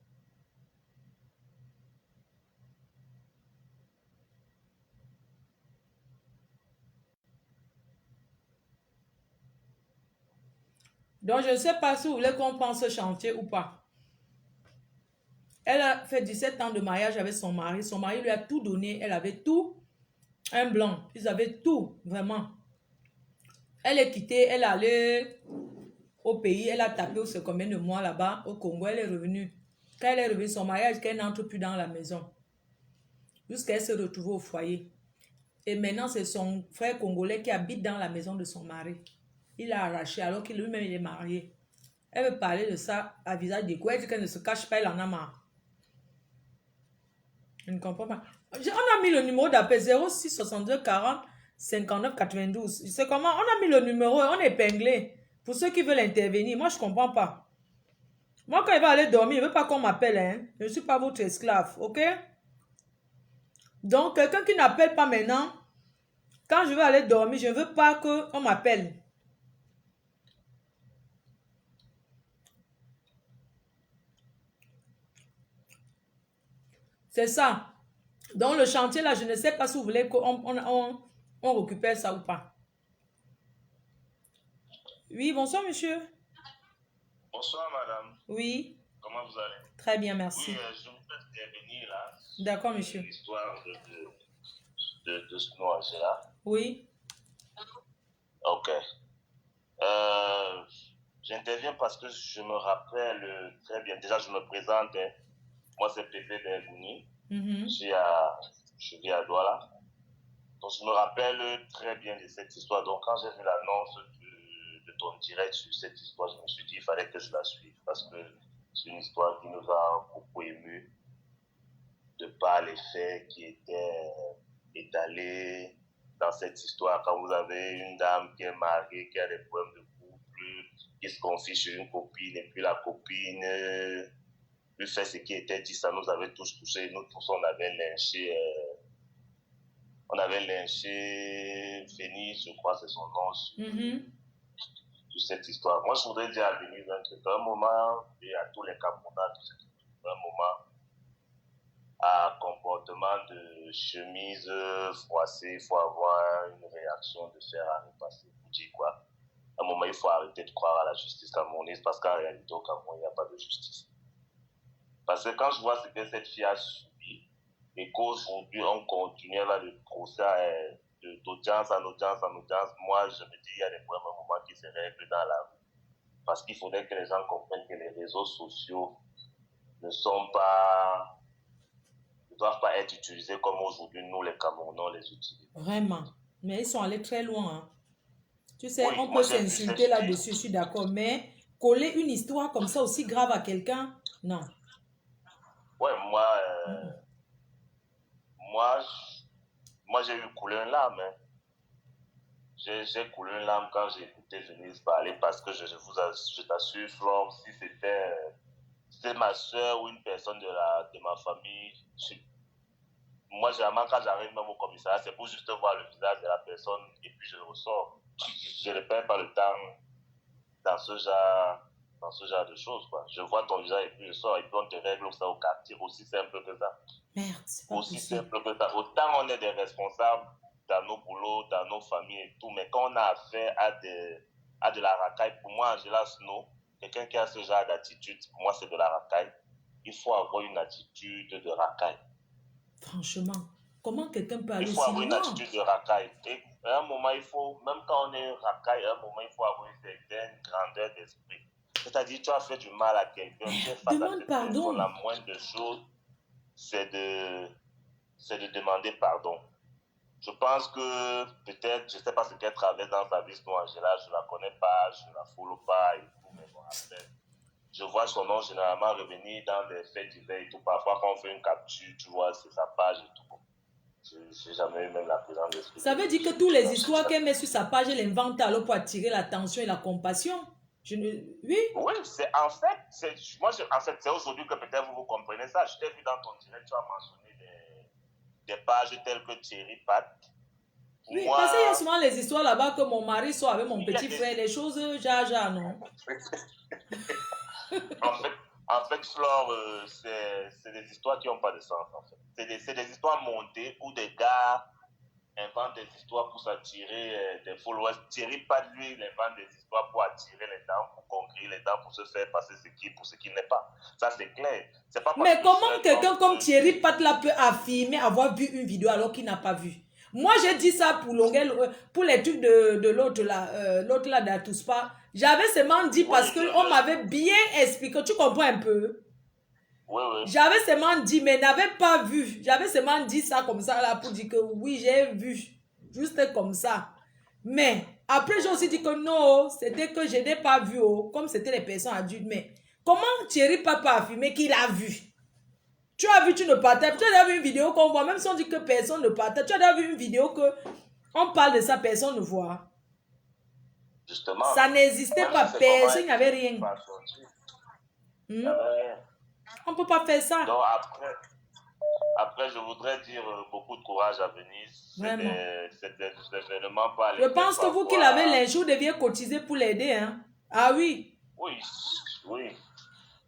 Donc, je ne sais pas si vous voulez qu'on pense chantier ou pas. Elle a fait 17 ans de mariage avec son mari. Son mari lui a tout donné. Elle avait tout. Un blanc. Ils avaient tout, vraiment. Elle est quittée. Elle est allée au pays. Elle a tapé ce combien de mois là-bas au Congo. Elle est revenue. Quand elle est revenue, son mariage, qu'elle n'entre plus dans la maison. Jusqu'à elle se retrouve au foyer. Et maintenant, c'est son frère congolais qui habite dans la maison de son mari. Il l'a arraché alors qu'il lui-même il est marié. Elle veut parler de ça à visage découvert. Elle dit qu'elle ne se cache pas, elle en a marre. Je ne comprends pas. On a mis le numéro d'appel 06 62 40 59 92. C'est comment? On a mis le numéro et on est épinglé. Pour ceux qui veulent intervenir, moi je ne comprends pas. Moi quand il va aller dormir, il ne veut pas qu'on m'appelle. Hein? Je ne suis pas votre esclave, ok? Donc quelqu'un qui n'appelle pas maintenant, quand je vais aller dormir, je ne veux pas qu'on m'appelle. C'est ça. Donc le chantier là, je ne sais pas si vous voulez qu'on récupère ça ou pas. Oui, bonsoir monsieur. Bonsoir madame. Oui. Comment vous allez? Très bien, merci. Oui, je vous fais intervenir là. D'accord, monsieur. L'histoire de ce noir là. Oui. Ok. J'interviens parce que je me rappelle très bien. Déjà, je me présente. Hein. Moi, c'est Pépé Bergouni. Je vis à Douala. Donc, je me rappelle très bien de cette histoire. Donc, quand j'ai vu l'annonce de ton direct sur cette histoire, je me suis dit qu'il fallait que je la suive parce que c'est une histoire qui nous a beaucoup émus de par les faits qui étaient étalés dans cette histoire. Quand vous avez une dame qui est mariée, qui a des problèmes de couple, qui se confie sur une copine et puis la copine lui fait ce qui était dit, ça nous avait tous touchés. Nous tous, on avait lynché Vénus, je crois c'est son nom, sur cette histoire. Moi, je voudrais dire à Vénus un moment, et à tous les Camerounais, un moment, à comportement de chemise froissée, il faut avoir une réaction de fer à repasser. Vous dites quoi? À un moment, il faut arrêter de croire à la justice camerounaise parce qu'en réalité, au Cameroun, il n'y a pas de justice. Parce que quand je vois ce que cette fille a subi et qu'aujourd'hui, on continue là le procès d'audience en audience, moi, je me dis il y a des problèmes à un moment qui se règlent dans la rue. Parce qu'il faudrait que les gens comprennent que les réseaux sociaux ne doivent pas être utilisés comme aujourd'hui nous les Camerounais les utilisons. Vraiment. Mais ils sont allés très loin. Hein. Tu sais, Oui, on moi, peut j'ai vu s'insulter cette là-dessus, je suis d'accord. Mais coller une histoire comme ça aussi grave à quelqu'un, non. Ouais, moi j'ai eu couler une larme. Hein. J'ai coulé une larme quand j'ai écouté Venise parler parce que je t'assure, Flore, si c'était ma soeur ou une personne de ma famille, moi, généralement, quand j'arrive même au commissariat, c'est pour juste voir le visage de la personne et puis je ressors. Je ne perds pas le temps dans ce genre de choses. Quoi. Je vois ton visage et puis je sors et puis on te règle ça au quartier. Aussi simple que ça. Merde, c'est pas Aussi possible. simple que ça. Autant on est des responsables dans nos boulots, dans nos familles et tout, mais quand on a affaire à de la racaille, pour moi, Angela Snow, quelqu'un qui a ce genre d'attitude, pour moi, c'est de la racaille. Il faut avoir une attitude de racaille. Franchement, comment quelqu'un peut aller aussi loin? Il faut avoir une attitude de racaille. Et à un moment, même quand on est racaille, à un moment, il faut avoir une certaine grandeur d'esprit. C'est-à-dire, tu as fait du mal à quelqu'un, tu es face à cette personne, la moindre des choses, c'est de demander pardon. Je pense que peut-être, je ne sais pas ce qu'elle traverse dans sa vie, sinon Angela, je ne la connais pas, je ne la follow pas et tout, mais bon, après, je vois son nom généralement revenir dans des faits divers et tout. Parfois, quand on fait une capture, tu vois, c'est sa page et tout. Je n'ai jamais eu même la présence d'esprit. Ça veut dire que toutes les histoires qu'elle met sur sa page, elle invente alors pour attirer l'attention et la compassion. Oui. Oui, en fait, c'est aujourd'hui que peut-être vous comprenez ça. Je t'ai vu dans ton direct, tu as mentionné des pages telles que Thierry Pat. Oui, parce qu'il y a souvent les histoires là-bas que mon mari soit avec mon petit frère, des choses jaja, non? En fait, Flore, c'est des histoires qui n'ont pas de sens, en fait. C'est des histoires montées où des gars inventent des histoires pour s'attirer des followers. Thierry Pat, lui, il invente des histoires pour attirer les dents, pour conquérir les dents, pour se faire passer pour ce qu'il n'est pas. Ça, c'est clair. Pas mais comment quelqu'un comme Thierry Pat là peut affirmer avoir vu une vidéo alors qu'il n'a pas vu? Moi, j'ai dit ça pour les trucs de l'autre là d'Atuspa. J'avais seulement dit parce qu'on m'avait bien expliqué. Tu comprends un peu? Oui. J'avais seulement dit, mais n'avais pas vu. J'avais seulement dit ça comme ça là pour dire que oui, j'ai vu. Juste comme ça. Mais après, j'ai aussi dit que non, c'était que je n'ai pas vu. Comme c'était les personnes adultes. Mais comment Thierry Pat peut affirmer qu'il a vu? Tu as vu, tu ne partages. Tu as déjà vu une vidéo qu'on voit, même si on dit que personne ne partage. Tu as déjà vu une vidéo que on parle de ça, personne ne voit. Justement. Ça n'existait pas. Personne, il n'y avait rien. On ne peut pas faire ça. Donc après, je voudrais dire beaucoup de courage à Venise. Vraiment. C'est des événements pas. Je pense que vous qui l'avez lynché, vous deviez cotiser pour l'aider. Hein? Ah oui. Oui.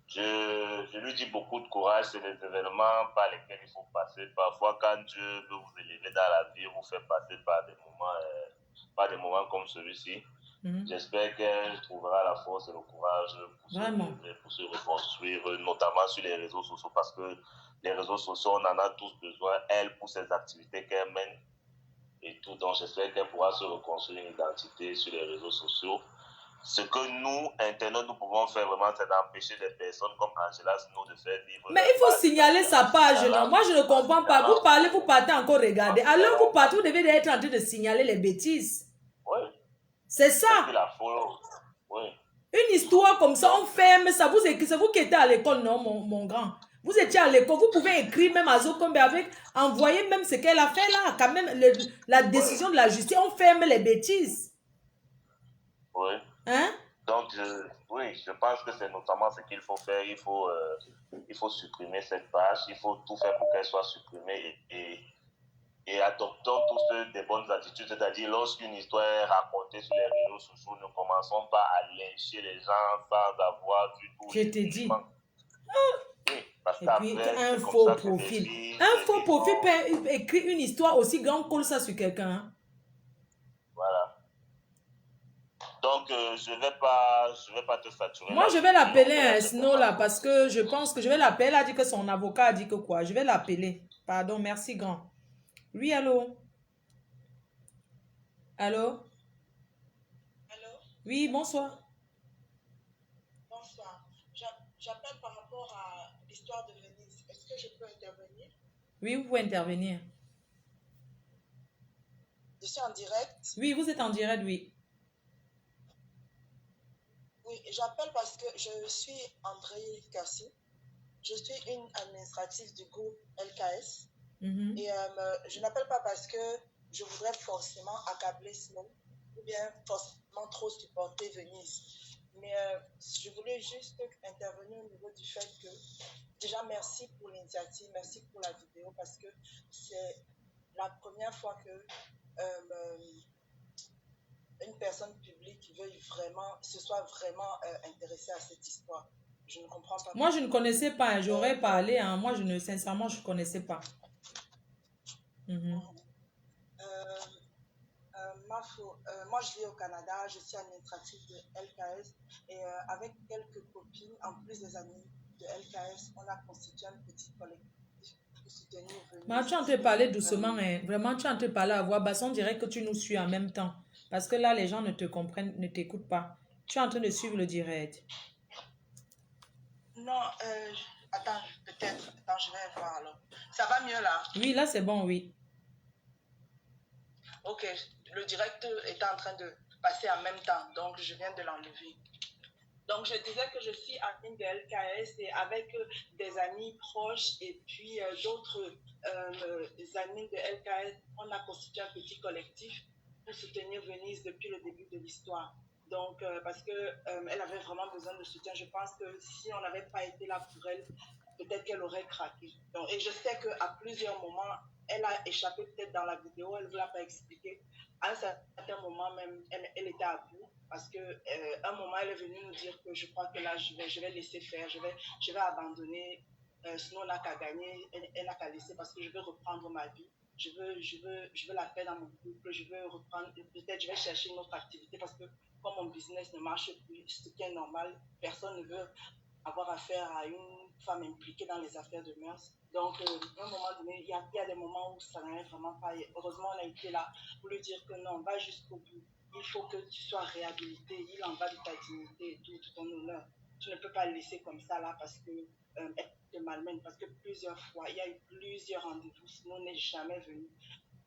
Je lui dis beaucoup de courage, c'est des événements par lesquels il faut passer. Parfois, quand Dieu veut vous élever dans la vie, vous fait passer par des moments comme celui-ci. J'espère qu'elle trouvera la force et le courage pour se reconstruire, notamment sur les réseaux sociaux, parce que les réseaux sociaux, on en a tous besoin, elle, pour ses activités qu'elle mène et tout. Donc, j'espère qu'elle pourra se reconstruire une identité sur les réseaux sociaux. Ce que nous, internautes, nous pouvons faire vraiment, c'est d'empêcher des personnes comme Angela Snow de faire vivre. Mais il faut signaler sa page. Non? Moi, je ne comprends pas. Vous parlez, vous partez encore regarder. Alors, vous partez, vous devez être en train de signaler les bêtises. Oui. C'est ça. Oui. Une histoire comme ça, on ferme ça. C'est vous qui étiez à l'école, non, mon grand? Vous étiez à l'école, vous pouvez écrire même à Zokombe avec, envoyer même ce qu'elle a fait là, quand même, la décision de la justice, on ferme les bêtises. Oui. Hein? Donc, je pense que c'est notamment ce qu'il faut faire. Il faut supprimer cette page, il faut tout faire pour qu'elle soit supprimée et adoptons tous des bonnes attitudes, c'est-à-dire lorsqu'une histoire est racontée sur les réseaux sociaux, ne commençons pas à lyncher les gens sans avoir du tout. Je te dis. Oui, parce et puis un faux profil. Un faux profil peut écrire une histoire aussi grande que ça sur quelqu'un. Hein? Voilà. Donc, je vais pas te saturer. Moi, je vais l'appeler Snow là, parce que je pense que je vais l'appeler. Elle a dit que son avocat a dit que quoi. Je vais l'appeler. Pardon, merci grand. Oui, allô? Allô? Allô? Oui, bonsoir. Bonsoir. J'appelle par rapport à l'histoire l'histoire de Venise. Est-ce que je peux intervenir? Oui, vous pouvez intervenir. Je suis en direct. Oui, vous êtes en direct, oui. Oui, j'appelle parce que je suis André Kassi. Je suis une administrative du groupe LKS. Et je n'appelle pas parce que je voudrais forcément accabler Snow ou bien forcément trop supporter Venise. Mais je voulais juste intervenir au niveau du fait que, déjà, merci pour l'initiative, merci pour la vidéo, parce que c'est la première fois que une personne publique veuille vraiment, se soit vraiment intéressée à cette histoire. Je ne comprends pas. Moi, je ne connaissais pas. J'aurais parlé. Hein. Moi, sincèrement, je ne connaissais pas. Moi, je vis au Canada. Je suis administrative de LKS. Et avec quelques copines, en plus des amis de LKS, on a constitué un petit collectif pour soutenir Venise. Mais tu es en train de parler doucement. Hein. Vraiment, tu es en train de parler à voix basse. On dirait que tu nous suis en même temps. Parce que là, les gens ne te comprennent, ne t'écoutent pas. Tu es en train de suivre le direct. Non, attends, peut-être. Attends, je vais voir alors. Ça va mieux là? Oui, là, c'est bon, oui. Ok, le direct est en train de passer en même temps, donc je viens de l'enlever. Donc, je disais que je suis admin de LKS et avec des amis proches et puis d'autres admins de LKS, on a constitué un petit collectif pour soutenir Venise depuis le début de l'histoire. Donc, parce qu'elle avait vraiment besoin de soutien. Je pense que si on n'avait pas été là pour elle, peut-être qu'elle aurait craqué. Donc, et je sais qu'à plusieurs moments, elle a échappé peut-être dans la vidéo, elle ne vous l'a pas expliqué. À un certain moment même, elle était à bout parce qu'à un moment, elle est venue nous dire que je crois que là, je vais laisser faire, je vais abandonner. Sinon, on n'a qu'à gagner, elle n'a qu'à laisser parce que je veux reprendre ma vie. Je veux la paix dans mon couple, je veux reprendre, peut-être je vais chercher une autre activité parce que comme mon business ne marche plus, ce qui est normal, personne ne veut avoir affaire à une femme impliquée dans les affaires de mœurs. Donc, à un moment donné, il y a des moments où ça n'allait vraiment pas. Et heureusement, on a été là pour lui dire que non, va jusqu'au bout. Il faut que tu sois réhabilité. Il en va de ta dignité et tout, de ton honneur. Tu ne peux pas le laisser comme ça là parce que elle te malmène. Parce que plusieurs fois, il y a eu plusieurs rendez-vous, sinon on n'est jamais venu.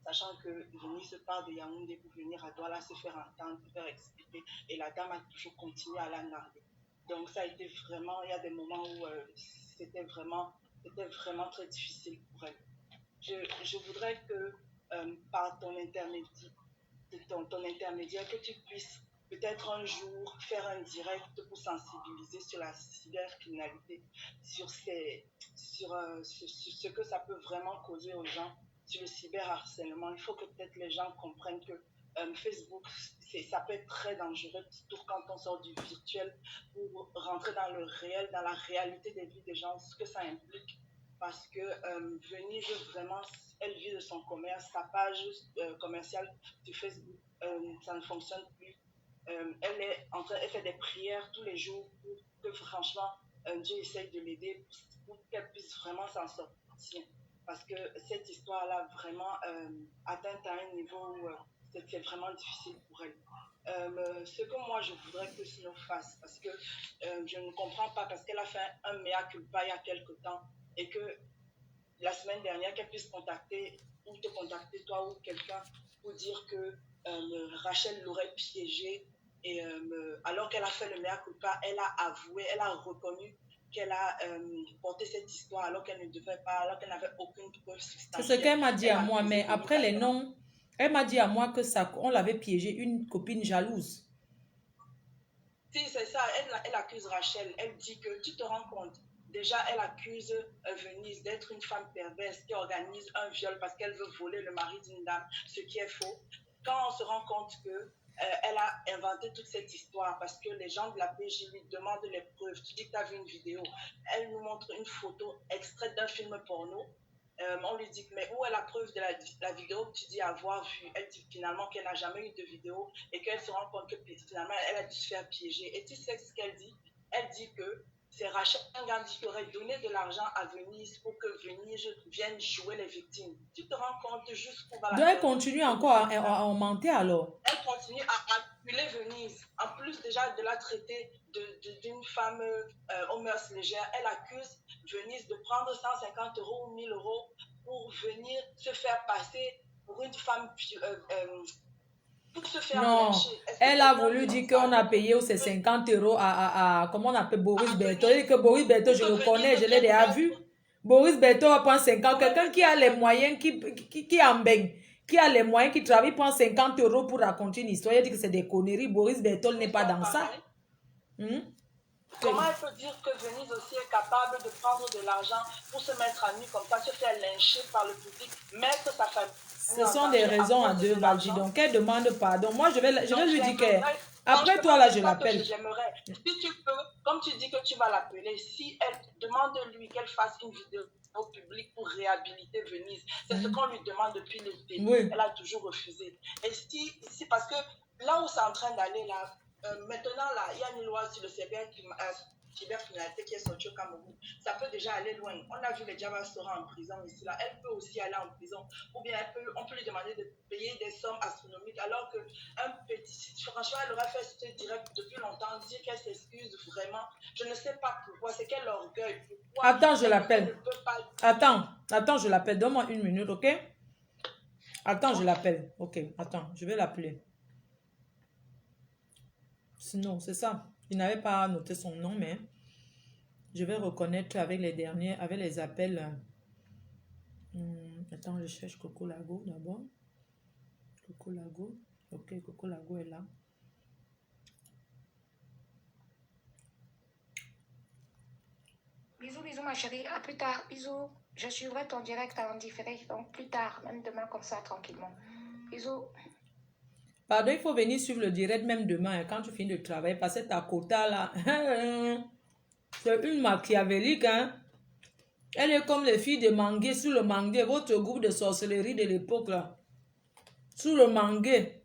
Sachant que Venise part de Yaoundé pour venir à Douala se faire entendre, se faire expliquer. Et la dame a toujours continué à la narguer. Donc, ça a été vraiment, il y a des moments où c'était vraiment très difficile pour elle. Je voudrais que par ton intermédiaire, que tu puisses peut-être un jour faire un direct pour sensibiliser sur la cybercriminalité, sur ce que ça peut vraiment causer aux gens, sur le cyberharcèlement. Il faut que peut-être les gens comprennent que Facebook, ça peut être très dangereux, surtout quand on sort du virtuel pour rentrer dans le réel, dans la réalité des vies des gens, ce que ça implique. Parce que Venise, vraiment, elle vit de son commerce, sa page commerciale sur Facebook, ça ne fonctionne plus. Elle fait des prières tous les jours pour que franchement, Dieu essaye de l'aider pour qu'elle puisse vraiment s'en sortir. Parce que cette histoire-là, vraiment, atteint à un niveau où c'est vraiment difficile pour elle. Ce que moi, je voudrais que Snow fasse, parce que je ne comprends pas, parce qu'elle a fait un mea culpa il y a quelque temps, et que la semaine dernière, qu'elle puisse contacter, ou te contacter toi ou quelqu'un, pour dire que Rachel l'aurait piégée, et alors qu'elle a fait le mea culpa, elle a avoué, elle a reconnu qu'elle a porté cette histoire alors qu'elle ne devait pas, alors qu'elle n'avait aucune preuve substantielle. C'est ce qu'elle m'a dit à moi, mais après les noms, elle m'a dit à moi que on l'avait piégée, une copine jalouse. Si, c'est ça, elle accuse Rachel, elle dit que tu te rends compte, déjà elle accuse Venise d'être une femme perverse qui organise un viol parce qu'elle veut voler le mari d'une dame, ce qui est faux. Quand on se rend compte que elle a inventé toute cette histoire parce que les gens de la PJ lui demandent les preuves. Tu dis que tu as vu une vidéo. Elle nous montre une photo extraite d'un film porno. On lui dit, mais où est la preuve de la vidéo que tu dis avoir vue? Elle dit finalement qu'elle n'a jamais eu de vidéo et qu'elle se rend compte que finalement elle a dû se faire piéger. Et tu sais ce qu'elle dit? Elle dit que c'est Rachel Gandhi qui aurait donné de l'argent à Venise pour que Venise vienne jouer les victimes. Tu te rends compte jusqu'où va la... Donc elle continue encore à augmenter alors? Elle continue à acculer Venise. En plus déjà de la traiter d'une femme aux mœurs légères, elle accuse Venise de prendre 150 € ou 1000 € pour venir se faire passer pour une femme, pour se faire Non, lyncher. elle a voulu dire qu'on a payé ces 50 € comment on appelle Boris Berthaud. Et que Boris Berthaud, je le connais, je l'ai déjà vu. Boris Berthaud va prendre 50. Quelqu'un qui a les moyens, qui en baigne, qui a les moyens, qui travaille, prend 50 € pour raconter une histoire. Il dit que c'est des conneries. Boris Berthaud n'est pas dans ça. Comment elle peut dire que Venise aussi est capable de prendre de l'argent pour se mettre à nu comme ça, se faire lyncher par le public, mettre sa famille? Ce sont des raisons à deux balles. Donc, elle demande pardon. Moi, je vais lui dire que... Après toi, là, je l'appelle. J'aimerais, si tu peux, comme tu dis que tu vas l'appeler, si elle demande-lui qu'elle fasse une vidéo au public pour réhabiliter Venise, c'est ce qu'on lui demande depuis le début. Oui. Elle a toujours refusé. Et si parce que là où c'est en train d'aller, là, maintenant, là, il y a une loi sur le cybercriminalité qui est sortie au Cameroun. Ça peut déjà aller loin. On a vu les Java Sora en prison ici, là. Elle peut aussi aller en prison. Ou bien on peut lui demander de payer des sommes astronomiques, alors qu'un petit... Franchement, elle aurait fait ce direct depuis longtemps, dire qu'elle s'excuse vraiment. Je ne sais pas pourquoi. C'est quel orgueil. Pourquoi attends, je l'appelle. Attends, je l'appelle. Donne-moi une minute, ok? Attends, je l'appelle. Ok, attends, je vais l'appeler. Sinon, c'est ça. Il n'avait pas noté son nom, mais je vais reconnaître avec les derniers, avec les appels. Attends, je cherche Coco Lago d'abord. Coco Lago. Ok, Coco Lago est là. Bisous, bisous ma chérie. À plus tard. Bisous. Je suivrai ton direct en différé. Donc plus tard, même demain comme ça, tranquillement. Bisous. Pardon, il faut venir suivre le direct même demain, quand tu finis de travailler, parce que ta quota là, c'est une machiavélique, hein. Elle est comme les filles de Mangué, sous le Mangué, votre groupe de sorcellerie de l'époque là. Sous le Mangué,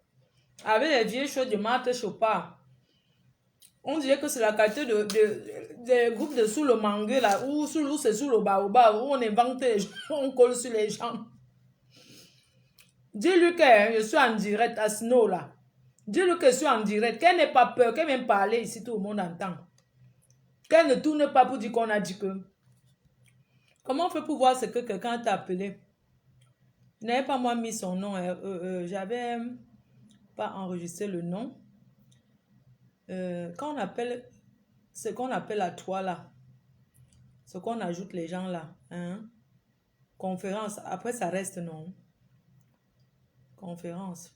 avec les vieilles choses de Marthe Chopard. On dirait que c'est la qualité des groupes de sous le Mangué là, ou c'est sous le baobab, où on invente les gens, on colle sur les gens. Dis-lui que je suis en direct à Snow là. Dis-lui que je suis en direct, qu'elle n'ait pas peur, qu'elle vienne parler ici, tout le monde entend. Qu'elle ne tourne pas pour dire qu'on a dit que. Comment on fait pour voir ce que quelqu'un t'a appelé? Je n'avais pas moi mis son nom, j'avais pas enregistré le nom. Quand on appelle, ce qu'on appelle à toi là, ce qu'on ajoute les gens là, hein? Conférence, après ça reste non. Conférence.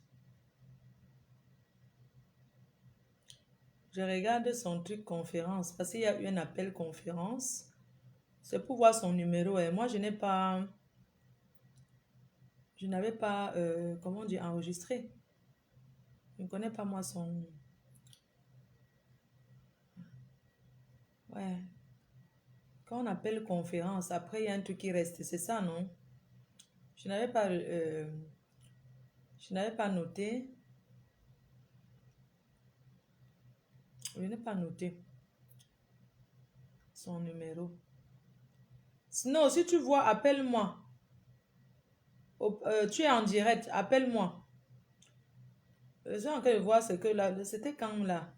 Je regarde son truc conférence parce qu'il y a eu un appel conférence. C'est pour voir son numéro. Et moi, je n'avais pas, comment dire, enregistré. Je ne connais pas moi son... Ouais. Quand on appelle conférence, après, il y a un truc qui reste. C'est ça, non? Je n'avais pas noté. Je n'ai pas noté son numéro. Sinon, si tu vois, appelle-moi. Tu es en direct, appelle-moi. Je suis en train de voir ce que là, c'était quand là?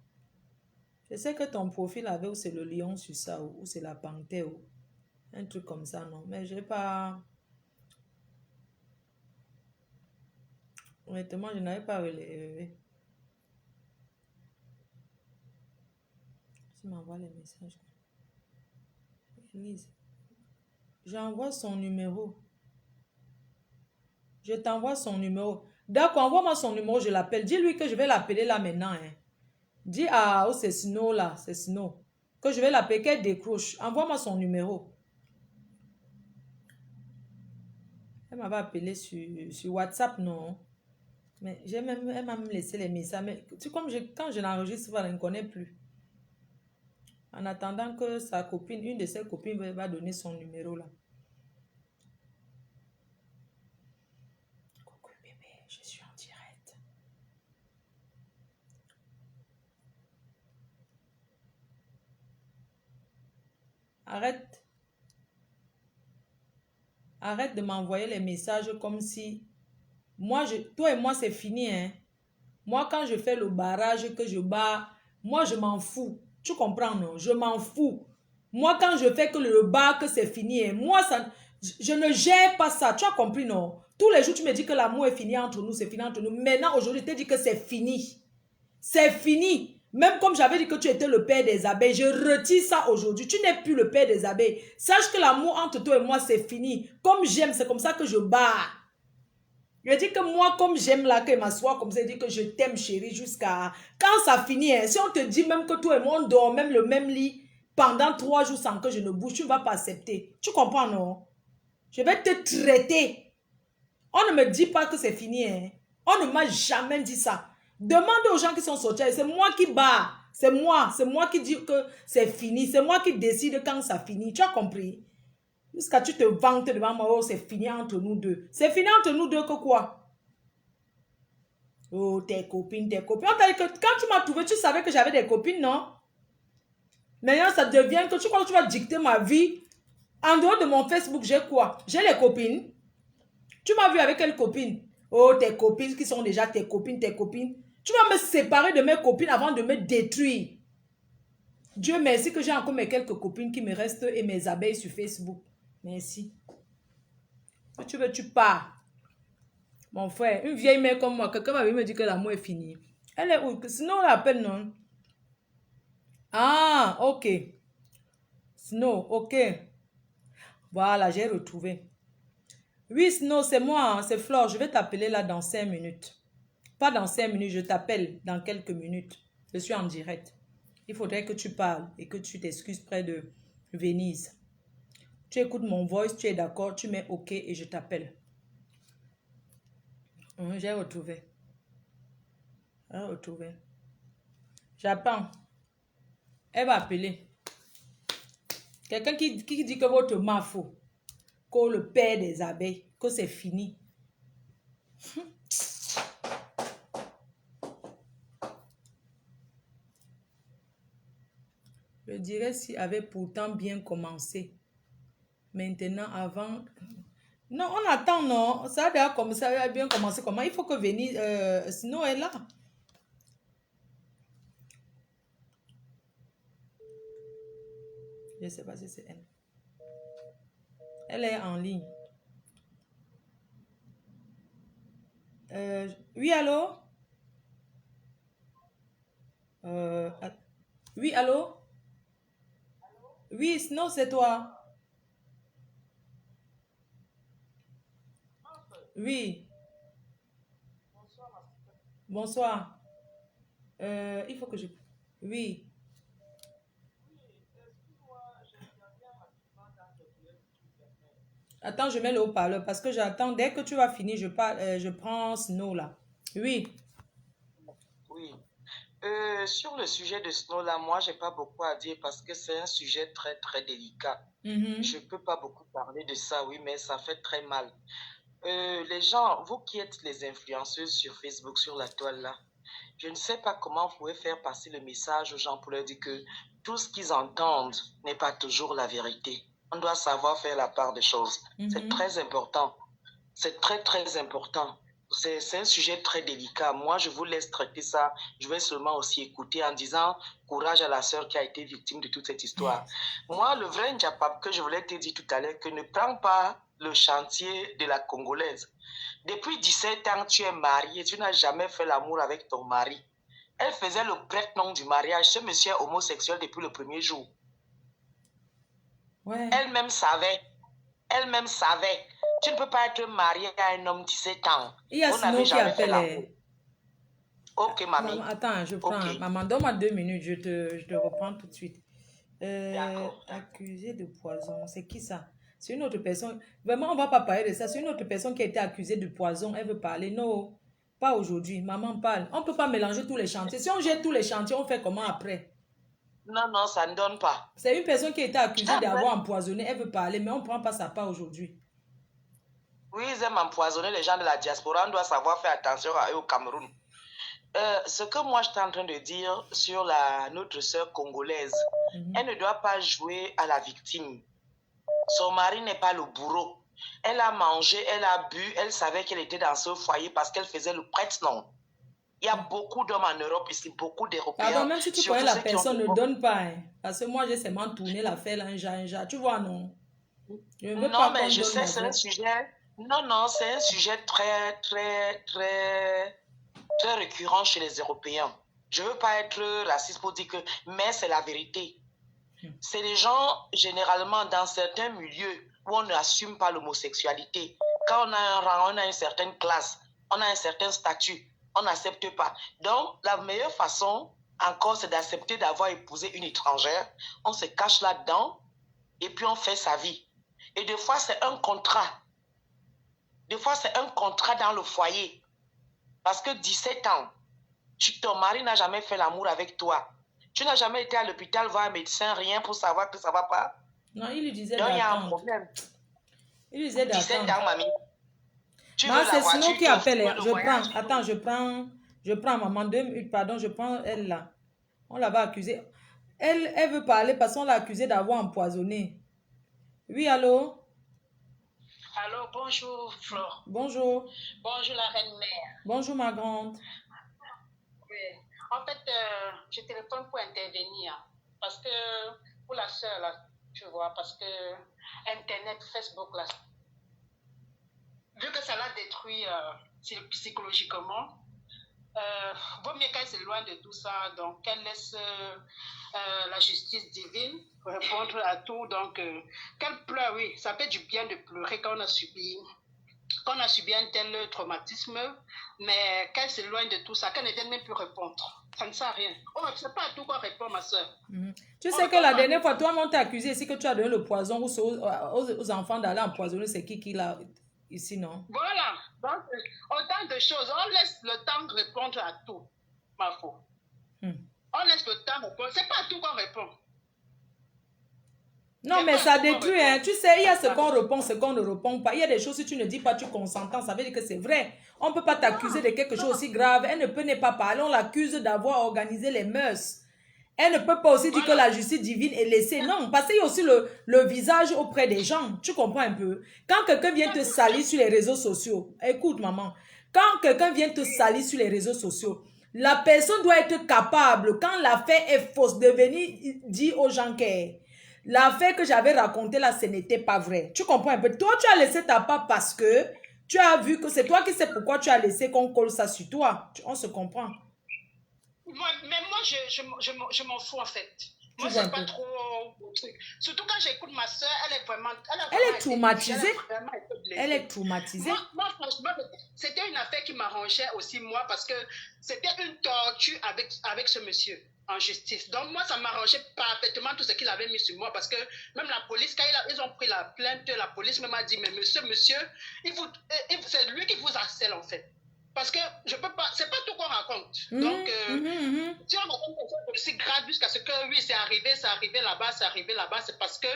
Je sais que ton profil avait où c'est le lion sur ça, ou c'est la panthère, ou un truc comme ça, non? Mais je n'ai pas... Honnêtement, je n'avais pas relevé. Tu m'envoies les messages. Elise. J'envoie son numéro. Je t'envoie son numéro. D'accord, envoie-moi son numéro, je l'appelle. Dis-lui que je vais l'appeler là maintenant. Hein. Dis à c'est Sino là, c'est Sino. Que je vais l'appeler, qu'elle décroche. Envoie-moi son numéro. Elle m'avait appelé sur WhatsApp, non? Mais elle m'a même laissé les messages. Mais comme quand je l'enregistre, elle ne connaît plus. En attendant que sa copine, une de ses copines va donner son numéro là. Coucou bébé, je suis en direct. Arrête. Arrête de m'envoyer les messages comme si... toi et moi, c'est fini. Hein? Moi, quand je fais le barrage, que je barre, moi, je m'en fous. Tu comprends, non? Je m'en fous. Moi, quand je fais que le bar, que c'est fini, hein, moi, ça, je ne gère pas ça. Tu as compris, non? Tous les jours, tu me dis que l'amour est fini entre nous, c'est fini entre nous. Maintenant, aujourd'hui, je t'ai dit que c'est fini. C'est fini. Même comme j'avais dit que tu étais le père des abeilles, je retire ça aujourd'hui. Tu n'es plus le père des abeilles. Sache que l'amour entre toi et moi, c'est fini. Comme j'aime, c'est comme ça que je barre. Je dis que moi, comme j'aime là, que m'assois comme ça, je dis que je t'aime, chérie, jusqu'à... Quand ça finit, hein, si on te dit même que toi et moi, on dort même le même lit pendant 3 jours sans que je ne bouge, tu ne vas pas accepter. Tu comprends, non? Je vais te traiter. On ne me dit pas que c'est fini. Hein. On ne m'a jamais dit ça. Demande aux gens qui sont sortis. C'est moi qui bats. C'est moi qui dis que c'est fini. C'est moi qui décide quand ça finit. Tu as compris? Jusqu'à tu te vantes devant moi, oh, c'est fini entre nous deux. C'est fini entre nous deux que quoi? Oh, tes copines, tes copines. On t'a dit que quand tu m'as trouvé, tu savais que j'avais des copines, non? Maintenant, ça devient que tu crois que tu vas dicter ma vie. En dehors de mon Facebook, j'ai quoi? J'ai les copines. Tu m'as vu avec quelle copine? Oh, tes copines qui sont déjà tes copines, tes copines. Tu vas me séparer de mes copines avant de me détruire. Dieu merci que j'ai encore mes quelques copines qui me restent et mes abeilles sur Facebook. Merci. Si tu veux, tu pars. Mon frère, une vieille mère comme moi, quelqu'un m'avait me dit que l'amour est fini. Elle est où? Sinon, on l'appelle, non? Ah, ok. Snow, ok. Voilà, j'ai retrouvé. Oui, Snow, c'est moi, hein, c'est Flore. Je vais t'appeler là dans 5 minutes. Pas dans 5 minutes, je t'appelle dans quelques minutes. Je suis en direct. Il faudrait que tu parles et que tu t'excuses près de Venise. Tu écoutes mon voice, tu es d'accord, tu mets OK et je t'appelle. J'ai retrouvé. J'ai retrouvé. J'attends. Elle va appeler. Quelqu'un qui dit que votre m'a faux. Que le père des abeilles. Que c'est fini. Je dirais s'il avait pourtant bien commencé. Maintenant, avant... Non, on attend, non. Ça a déjà comme ça a bien commencé. Comment? Il faut que Venise... Sinon, elle est là. Je ne sais pas si c'est elle. Elle est en ligne. Oui, allô? Oui, allô? Oui, sinon c'est toi. Oui. Bonsoir. Il faut que je... Oui. Attends, je mets le haut-parleur parce que j'attends. Dès que tu vas finir, je prends Snow là. Oui. Oui. Sur le sujet de Snow là, moi, j'ai pas beaucoup à dire parce que c'est un sujet très, très délicat. Je peux pas beaucoup parler de ça, oui, mais ça fait très mal. Les gens, vous qui êtes les influenceuses sur Facebook, sur la toile là, je ne sais pas comment vous pouvez faire passer le message aux gens pour leur dire que tout ce qu'ils entendent n'est pas toujours la vérité. On doit savoir faire la part des choses. C'est très important. C'est très, très important. C'est un sujet très délicat. Moi, je vous laisse traiter ça. Je vais seulement aussi écouter en disant courage à la sœur qui a été victime de toute cette histoire. Moi, le vrai Njapap que je voulais te dire tout à l'heure, que ne prends pas le chantier de la Congolaise. Depuis 17 ans, tu es marié, tu n'as jamais fait l'amour avec ton mari. Elle faisait le prête-nom du mariage. Ce monsieur est homosexuel depuis le premier jour. Ouais. Elle-même savait. Elle-même savait. Tu ne peux pas être marié à un homme de 17 ans. Il y a Snow qui appelle. Ok, mamie. Maman, attends, je prends. Okay. Maman, donne-moi 2 minutes, je te reprends tout de suite. Accusé de poison, c'est qui ça? C'est une autre personne. Vraiment, on ne va pas parler de ça. C'est une autre personne qui a été accusée de poison. Elle veut parler. Non, pas aujourd'hui. Maman parle. On ne peut pas mélanger tous les chantiers. Si on jette tous les chantiers, on fait comment après? Non, non, ça ne donne pas. C'est une personne qui a été accusée d'avoir empoisonné. Elle veut parler, mais on ne prend pas sa part aujourd'hui. Oui, ils aiment empoisonner les gens de la diaspora. On doit savoir faire attention à eux au Cameroun. Ce que moi je suis en train de dire sur notre sœur congolaise, elle ne doit pas jouer à la victime. Son mari n'est pas le bourreau. Elle a mangé, elle a bu, elle savait qu'elle était dans ce foyer parce qu'elle faisait le prête-nom. Il y a beaucoup d'hommes en Europe ici, beaucoup d'Européens. Pardon, même si tu connais la personne, ne donne pas. Hein, parce que moi, j'ai seulement tourné l'affaire là, un jas. Tu vois, non? Je ne veux pas mais je sais, c'est un sujet... Non, c'est un sujet très récurrent chez les Européens. Je ne veux pas être raciste pour dire que... Mais c'est la vérité. C'est les gens, généralement, dans certains milieux où on n'assume pas l'homosexualité. Quand on a un rang, on a une certaine classe, on a un certain statut, on n'accepte pas. Donc, la meilleure façon, encore, c'est d'accepter d'avoir épousé une étrangère. On se cache là-dedans et puis on fait sa vie. Et des fois, c'est un contrat. Des fois, c'est un contrat dans le foyer. Parce que 17 ans, ton mari n'a jamais fait l'amour avec toi. Tu n'as jamais été à l'hôpital voir un médecin, rien pour savoir que ça ne va pas. Non, il lui disait d'attendre. Donc, il y a un problème. Il lui disait d'attendre. 17 ans, mamie. C'est Snow qui appelle. Je prends maman 2 minutes, pardon, je prends elle là. On l'avait accusée. Elle veut parler parce qu'on l'a accusée d'avoir empoisonné. Oui, allô? Allô, bonjour Flore. Bonjour. Bonjour la reine-mère. Bonjour ma grande. Oui. En fait, je téléphone pour intervenir parce que pour la soeur là, tu vois, parce que Internet, Facebook là, vu que ça l'a détruit psychologiquement, vaut mieux qu'elle s'éloigne de tout ça, donc qu'elle laisse la justice divine répondre à tout, donc qu'elle pleure, oui, ça fait du bien de pleurer quand on a subi un tel traumatisme, mais qu'elle s'éloigne de tout ça, qu'elle ne vienne même plus répondre. Ça ne sert à rien. Oh, je ne sais pas à tout quoi répondre, ma soeur. Tu sais que la dernière fois, toi, on t'a accusé ici que tu as donné le poison aux enfants d'aller empoisonner. C'est qui là, ici, non? Voilà. Donc, autant de choses. On laisse le temps de répondre à tout, ma foi. On laisse le temps de répondre. Ce n'est pas à tout qu'on répond. Non, mais ça détruit, hein. Tu sais, il y a ce qu'on répond, ce qu'on ne répond pas. Il y a des choses, si tu ne dis pas, tu consentant, ça veut dire que c'est vrai. On ne peut pas t'accuser de quelque chose aussi grave. Elle ne peut pas parler. On l'accuse d'avoir organisé les mœurs. Elle ne peut pas aussi dire que la justice divine est laissée. Non, parce qu'il y a aussi le visage auprès des gens. Tu comprends un peu? Quand quelqu'un vient te salir sur les réseaux sociaux, écoute maman, quand quelqu'un vient te salir sur les réseaux sociaux, la personne doit être capable, quand l'affaire est fausse, de venir dire aux gens que l'affaire que j'avais racontée là, ce n'était pas vrai. Tu comprends un peu? Toi, tu as laissé ta part parce que tu as vu que c'est toi qui sais pourquoi tu as laissé qu'on colle ça sur toi. On se comprend. Mais moi, je m'en fous en fait. Moi, c'est pas trop le truc. Surtout quand j'écoute ma soeur, elle est vraiment... Elle est traumatisée. Elle est traumatisée. Moi, franchement, c'était une affaire qui m'arrangeait aussi, moi, parce que c'était une torture avec ce monsieur en justice. Donc, moi, ça m'arrangeait parfaitement tout ce qu'il avait mis sur moi, parce que même la police, quand ils ont pris la plainte, la police m'a dit, mais monsieur, c'est lui qui vous harcèle, en fait. Parce que je peux pas, c'est pas tout qu'on raconte. Donc, si on raconte quelque chose aussi grave jusqu'à ce que oui, c'est arrivé là-bas, c'est parce que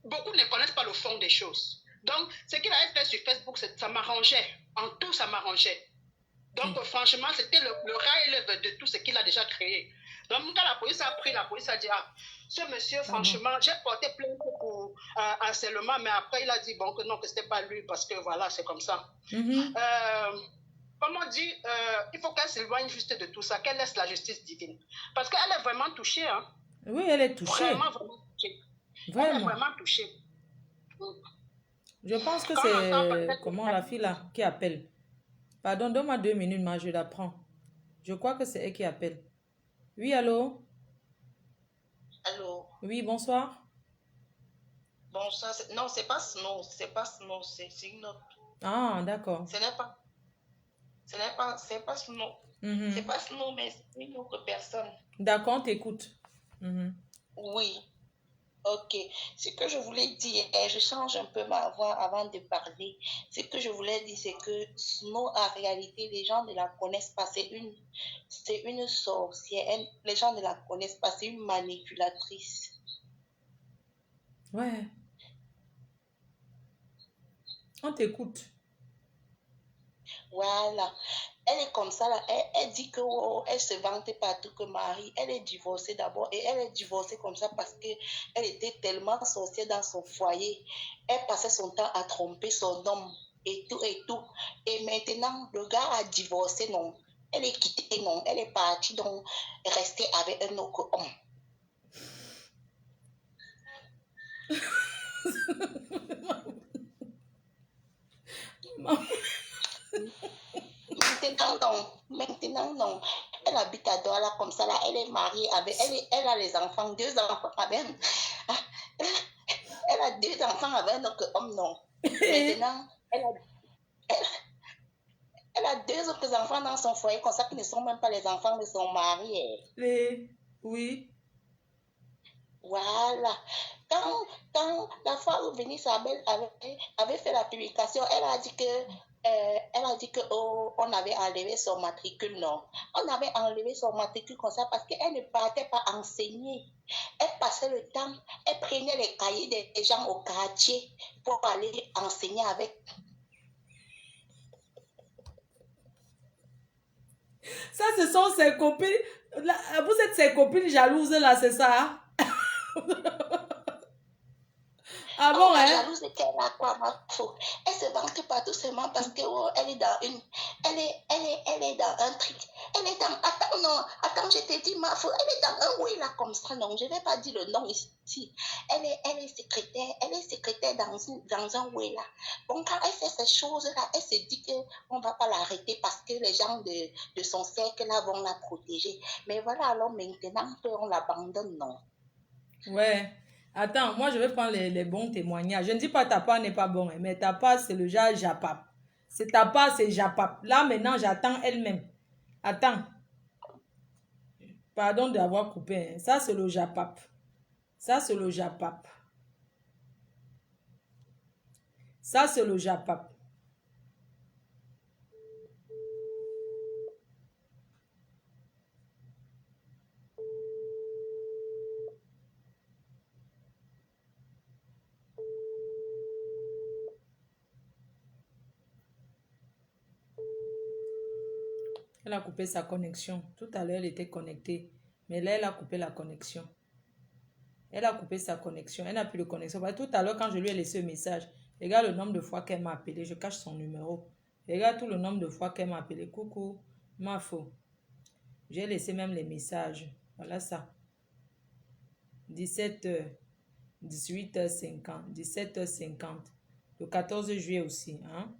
beaucoup ne connaissent pas le fond des choses. Donc, ce qu'il avait fait sur Facebook, ça m'arrangeait. En tout, ça m'arrangeait. Donc, franchement, c'était le ras et l'œuvre de tout ce qu'il a déjà créé. Donc, quand la police a pris, la police a dit, ah, ce monsieur, franchement, j'ai porté plainte pour harcèlement, mais après, il a dit, bon, que non, que c'était pas lui, parce que voilà, c'est comme ça. Comme on dit, il faut qu'elle s'éloigne juste de tout ça, qu'elle laisse la justice divine. Parce qu'elle est vraiment touchée. Hein. Oui, elle est touchée. Vraiment touchée. Vraiment. Elle est vraiment touchée. Je pense que c'est, comment la fille là, qui appelle. Pardon, donne-moi 2 minutes, moi, je la prends. Je crois que c'est elle qui appelle. Oui, allô? Allô? Oui, bonsoir. Bonsoir. Non, c'est pas Snow, c'est une autre. Ah, d'accord. C'est pas Snow. C'est pas Snow, mais c'est une autre personne. D'accord, on t'écoute. Oui. Ok. Ce que je voulais dire, et je change un peu ma voix avant de parler. Ce que je voulais dire, c'est que Snow, en réalité, les gens ne la connaissent pas. C'est une sorcière. Les gens ne la connaissent pas. C'est une manipulatrice. Ouais. On t'écoute. Voilà. Elle est comme ça, là. Elle dit que elle se vantait partout que Marie, elle est divorcée d'abord. Et elle est divorcée comme ça parce qu'elle était tellement sorcière dans son foyer. Elle passait son temps à tromper son homme et tout et tout. Et maintenant, le gars a divorcé, non. Elle est quittée, non. Elle est partie, donc rester avec un autre homme. Maintenant, non. Elle habite à Douala comme ça, là. Elle est mariée avec... Elle a les enfants, 2 enfants avec... Elle a 2 enfants avec un autre homme, non. Maintenant, elle a 2 autres enfants dans son foyer, comme ça, qui ne sont même pas les enfants de son mari. Oui. Voilà. Quand la fois où Vénice avait fait la publication, elle a dit que on avait enlevé son matricule, non. On avait enlevé son matricule comme ça parce qu'elle ne partait pas enseigner. Elle passait le temps, elle prenait les cahiers des gens au quartier pour aller enseigner avec. Ça, ce sont ses copines. Là, vous êtes ses copines jalouses, là, c'est ça? Ah bon, la hein? jalouse de qu'elle a quoi, ma faute. Elle se vante pas tout seulement parce que elle est dans une... Elle est dans un truc. Elle est dans... Attends, je t'ai dit, ma faute. Elle est dans un oui là comme ça, non. Je ne vais pas dire le nom ici. Elle est secrétaire dans un oui là. Bon, quand elle fait ces choses-là, elle se dit qu'on ne va pas l'arrêter parce que les gens de son cercle là vont la protéger. Mais voilà, alors maintenant, on l'abandonne, non. Ouais. Attends, moi je vais prendre les bons témoignages. Je ne dis pas ta part n'est pas bon, mais ta part c'est le genre Japap. C'est ta part, c'est Japap. Là maintenant j'attends elle-même. Attends. Pardon d'avoir coupé. Hein. Ça c'est le Japap. Ça c'est le Japap. Ça c'est le Japap. Elle a coupé sa connexion. Tout à l'heure, elle était connectée. Mais là, elle a coupé la connexion. Elle a coupé sa connexion. Elle n'a plus de connexion. Parce que tout à l'heure, quand je lui ai laissé un message, regarde le nombre de fois qu'elle m'a appelé. Je cache son numéro. Regarde tout le nombre de fois qu'elle m'a appelé. Coucou, ma faux. J'ai laissé même les messages. Voilà ça. 17h, 18h50, 17h50. Le 14 juillet aussi. Hein?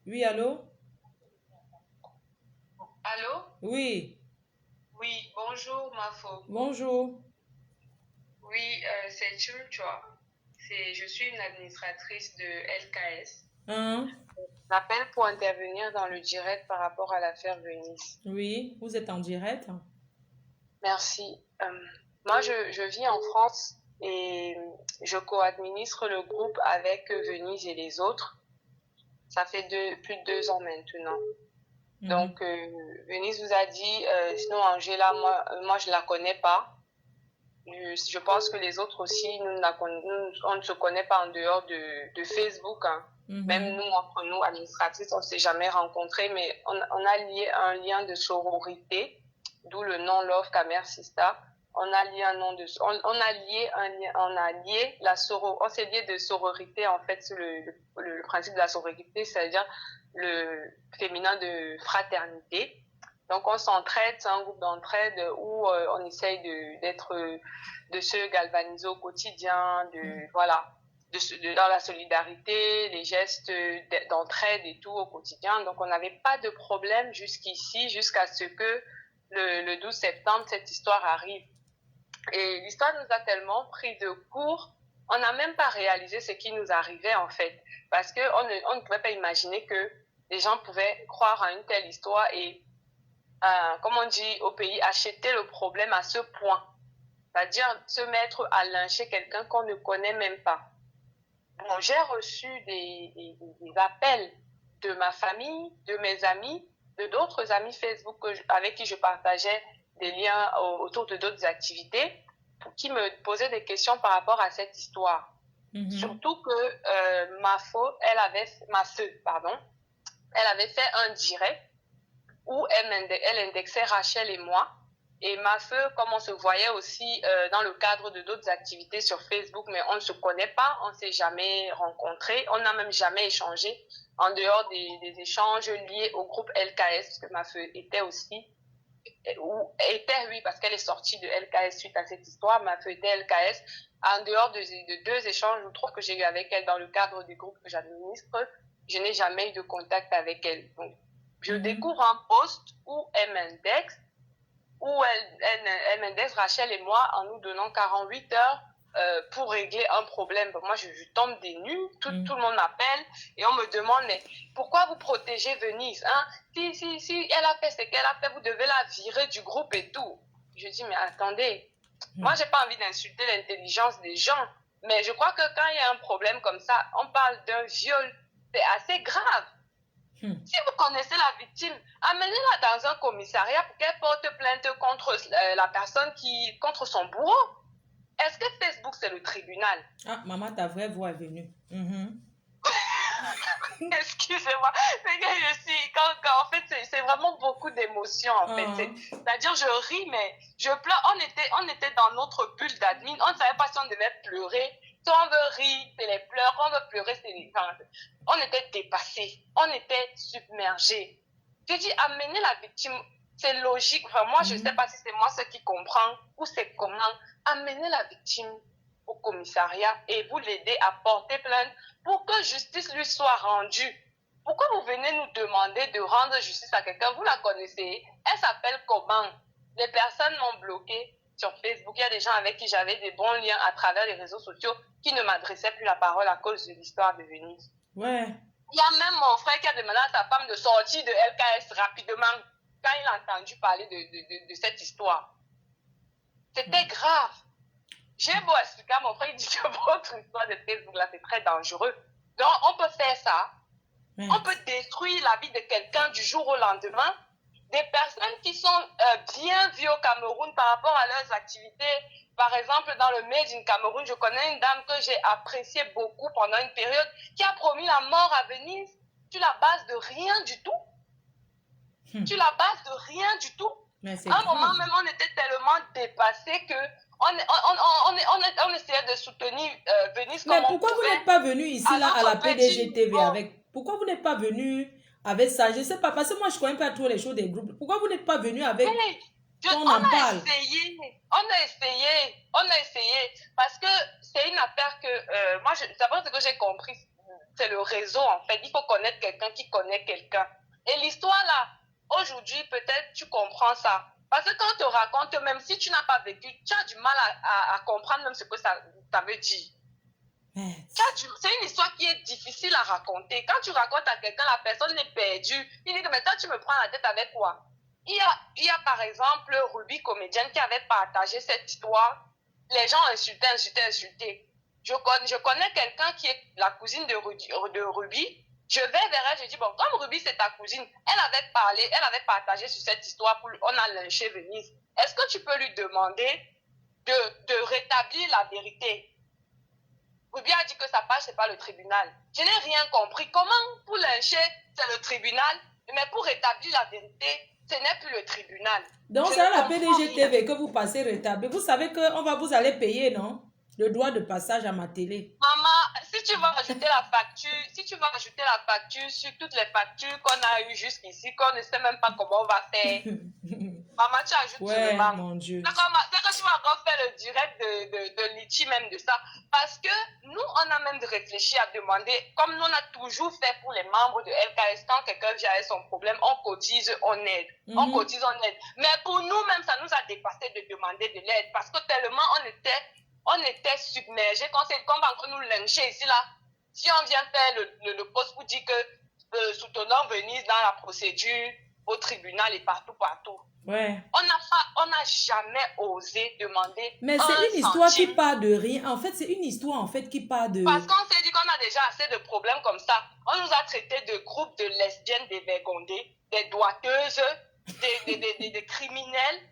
Oui, allô? Allô? Oui. Oui, bonjour, Mafo. Bonjour. Oui, c'est Chulchwa. Je suis une administratrice de LKS. Hein? J'appelle pour intervenir dans le direct par rapport à l'affaire Venise. Oui, vous êtes en direct. Merci. Moi, je vis en France et je co-administre le groupe avec Venise et les autres. Ça fait plus de 2 ans maintenant. Donc, Venise vous a dit, sinon Angela, moi je ne la connais pas. Je pense que les autres aussi, on ne se connaît pas en dehors de Facebook. Hein. Même nous, entre nous, administratrices, on ne s'est jamais rencontrés, mais on a lié un lien de sororité, d'où le nom Love Kamer Sista. On a lié on s'est lié de sororité, en fait, sur le principe de la sororité, c'est-à-dire le féminin de fraternité. Donc, on s'entraide, c'est un groupe d'entraide où on essaye de se galvaniser au quotidien, dans la solidarité, les gestes d'entraide et tout au quotidien. Donc, on n'avait pas de problème jusqu'ici, jusqu'à ce que le 12 septembre, cette histoire arrive. Et l'histoire nous a tellement pris de court, on n'a même pas réalisé ce qui nous arrivait en fait. Parce qu'on ne pouvait pas imaginer que les gens pouvaient croire à une telle histoire et, comme on dit au pays, acheter le problème à ce point. C'est-à-dire se mettre à lyncher quelqu'un qu'on ne connaît même pas. Bon, j'ai reçu des appels de ma famille, de mes amis, de d'autres amis Facebook avec qui je partageais des liens autour de d'autres activités, qui me posaient des questions par rapport à cette histoire. Surtout que ma sœur, elle avait fait un direct où elle indexait Rachel et moi Et ma feu, comme on se voyait aussi dans le cadre de d'autres activités sur Facebook, mais on ne se connaît pas, on ne s'est jamais rencontrés, on n'a même jamais échangé en dehors des échanges liés au groupe LKS, parce que ma feu était aussi, oui, parce qu'elle est sortie de LKS suite à cette histoire, ma feu était LKS. En dehors de 2 échanges ou 3 que j'ai eu avec elle dans le cadre du groupe que j'administre, je n'ai jamais eu de contact avec elle. Donc, je découvre un post où elle m'indexe, elle m'indexe Rachel et moi en nous donnant 48 heures pour régler un problème. Donc, moi, je tombe des nues, tout le monde m'appelle et on me demande, mais pourquoi vous protégez Venise, hein? Si elle a fait ce qu'elle a fait, vous devez la virer du groupe et tout. Je dis, mais attendez, moi, j'ai pas envie d'insulter l'intelligence des gens, mais je crois que quand il y a un problème comme ça, on parle d'un viol, c'est assez grave. Si vous connaissez la victime, amenez-la dans un commissariat pour qu'elle porte plainte contre la personne contre son bourreau. Est-ce que Facebook, c'est le tribunal? Ah, maman, ta vraie voix est venue. Excusez-moi, c'est que je suis... en fait, c'est vraiment beaucoup d'émotions, en fait. C'est-à-dire, je ris, mais je pleure. On était dans notre bulle d'admin. On ne savait pas si on devait pleurer. Si on veut rire, c'est les pleurs. Quand on veut pleurer, c'est les... on était dépassés. On était submergés. Je dis, amener la victime, c'est logique. Enfin, moi, je ne sais pas si c'est moi ce qui comprend ou c'est comment. Amener la victime au commissariat et vous l'aider à porter plainte pour que justice lui soit rendue. Pourquoi vous venez nous demander de rendre justice à quelqu'un? Vous la connaissez. Elle s'appelle comment? Les personnes m'ont bloqué sur Facebook. Il y a des gens avec qui j'avais des bons liens à travers les réseaux sociaux qui ne m'adressaient plus la parole à cause de l'histoire de Venise. Ouais. Il y a même mon frère qui a demandé à sa femme de sortir de LKS rapidement quand il a entendu parler de cette histoire. C'était grave. J'ai beau expliquer à mon frère, il dit que votre histoire de Facebook là, c'est très dangereux. Donc, on peut faire ça. On peut détruire la vie de quelqu'un du jour au lendemain. Des personnes qui sont bien vues au Cameroun par rapport à leurs activités. Par exemple, dans le Made in Cameroun, je connais une dame que j'ai appréciée beaucoup pendant une période qui a promis la mort à Venise sur la base de rien du tout. Sur la base de rien du tout. À un moment même, on était tellement dépassés que on essayait de soutenir Venise. Mais pourquoi vous n'êtes pas venu ici là à la PDG TV avec... Pourquoi vous n'êtes pas venu avec ça? Je ne sais pas, parce que moi je ne connais pas trop les choses des groupes. Pourquoi vous n'êtes pas venu avec... On a essayé. Parce que c'est une affaire que... moi, d'abord, ce que j'ai compris, c'est le réseau en fait. Il faut connaître quelqu'un qui connaît quelqu'un. Et l'histoire là, aujourd'hui, peut-être tu comprends ça. Parce que quand on te raconte, même si tu n'as pas vécu, tu as du mal à comprendre même ce que ça veut dire. C'est une histoire qui est difficile à raconter. Quand tu racontes à quelqu'un, la personne est perdue. Il dit que mais toi, tu me prends la tête avec quoi? Il y a par exemple Ruby, comédienne, qui avait partagé cette histoire. Les gens insultaient. Je connais quelqu'un qui est la cousine de Ruby. Je vais vers elle, je dis, bon, comme Ruby, c'est ta cousine, elle avait partagé sur cette histoire, on a lynché Venise. Est-ce que tu peux lui demander de rétablir la vérité? Ruby a dit que sa page, c'est pas le tribunal. Je n'ai rien compris. Comment pour lyncher, c'est le tribunal, mais pour rétablir la vérité, ce n'est plus le tribunal. Donc, c'est la PDG TV que vous passez rétablir. Vous savez que vous allez payer, non? Le droit de passage à ma télé. Maman, si tu vas ajouter la facture sur toutes les factures qu'on a eues jusqu'ici, qu'on ne sait même pas comment on va faire. Maman, tu ajoutes sur le banc. Mon Dieu. C'est que tu vas encore faire le direct de Litchi même de ça. Parce que nous, on a même réfléchi à demander, comme nous, on a toujours fait pour les membres de LKS, quand quelqu'un vient avec son problème, on cotise, on aide. On cotise, on aide. Mais pour nous-mêmes, ça nous a dépassé de demander de l'aide. Parce que tellement on était submergés, qu'on va encore nous lyncher ici, là. Si on vient faire le poste pour dire que soutenons Venise dans la procédure, au tribunal et partout. Ouais. On n'a jamais osé demander. Mais c'est une histoire qui part de rien. En fait, c'est une histoire qui part de... Parce qu'on s'est dit qu'on a déjà assez de problèmes comme ça. On nous a traités de groupes de lesbiennes dévergondées, des doigteuses, des criminels.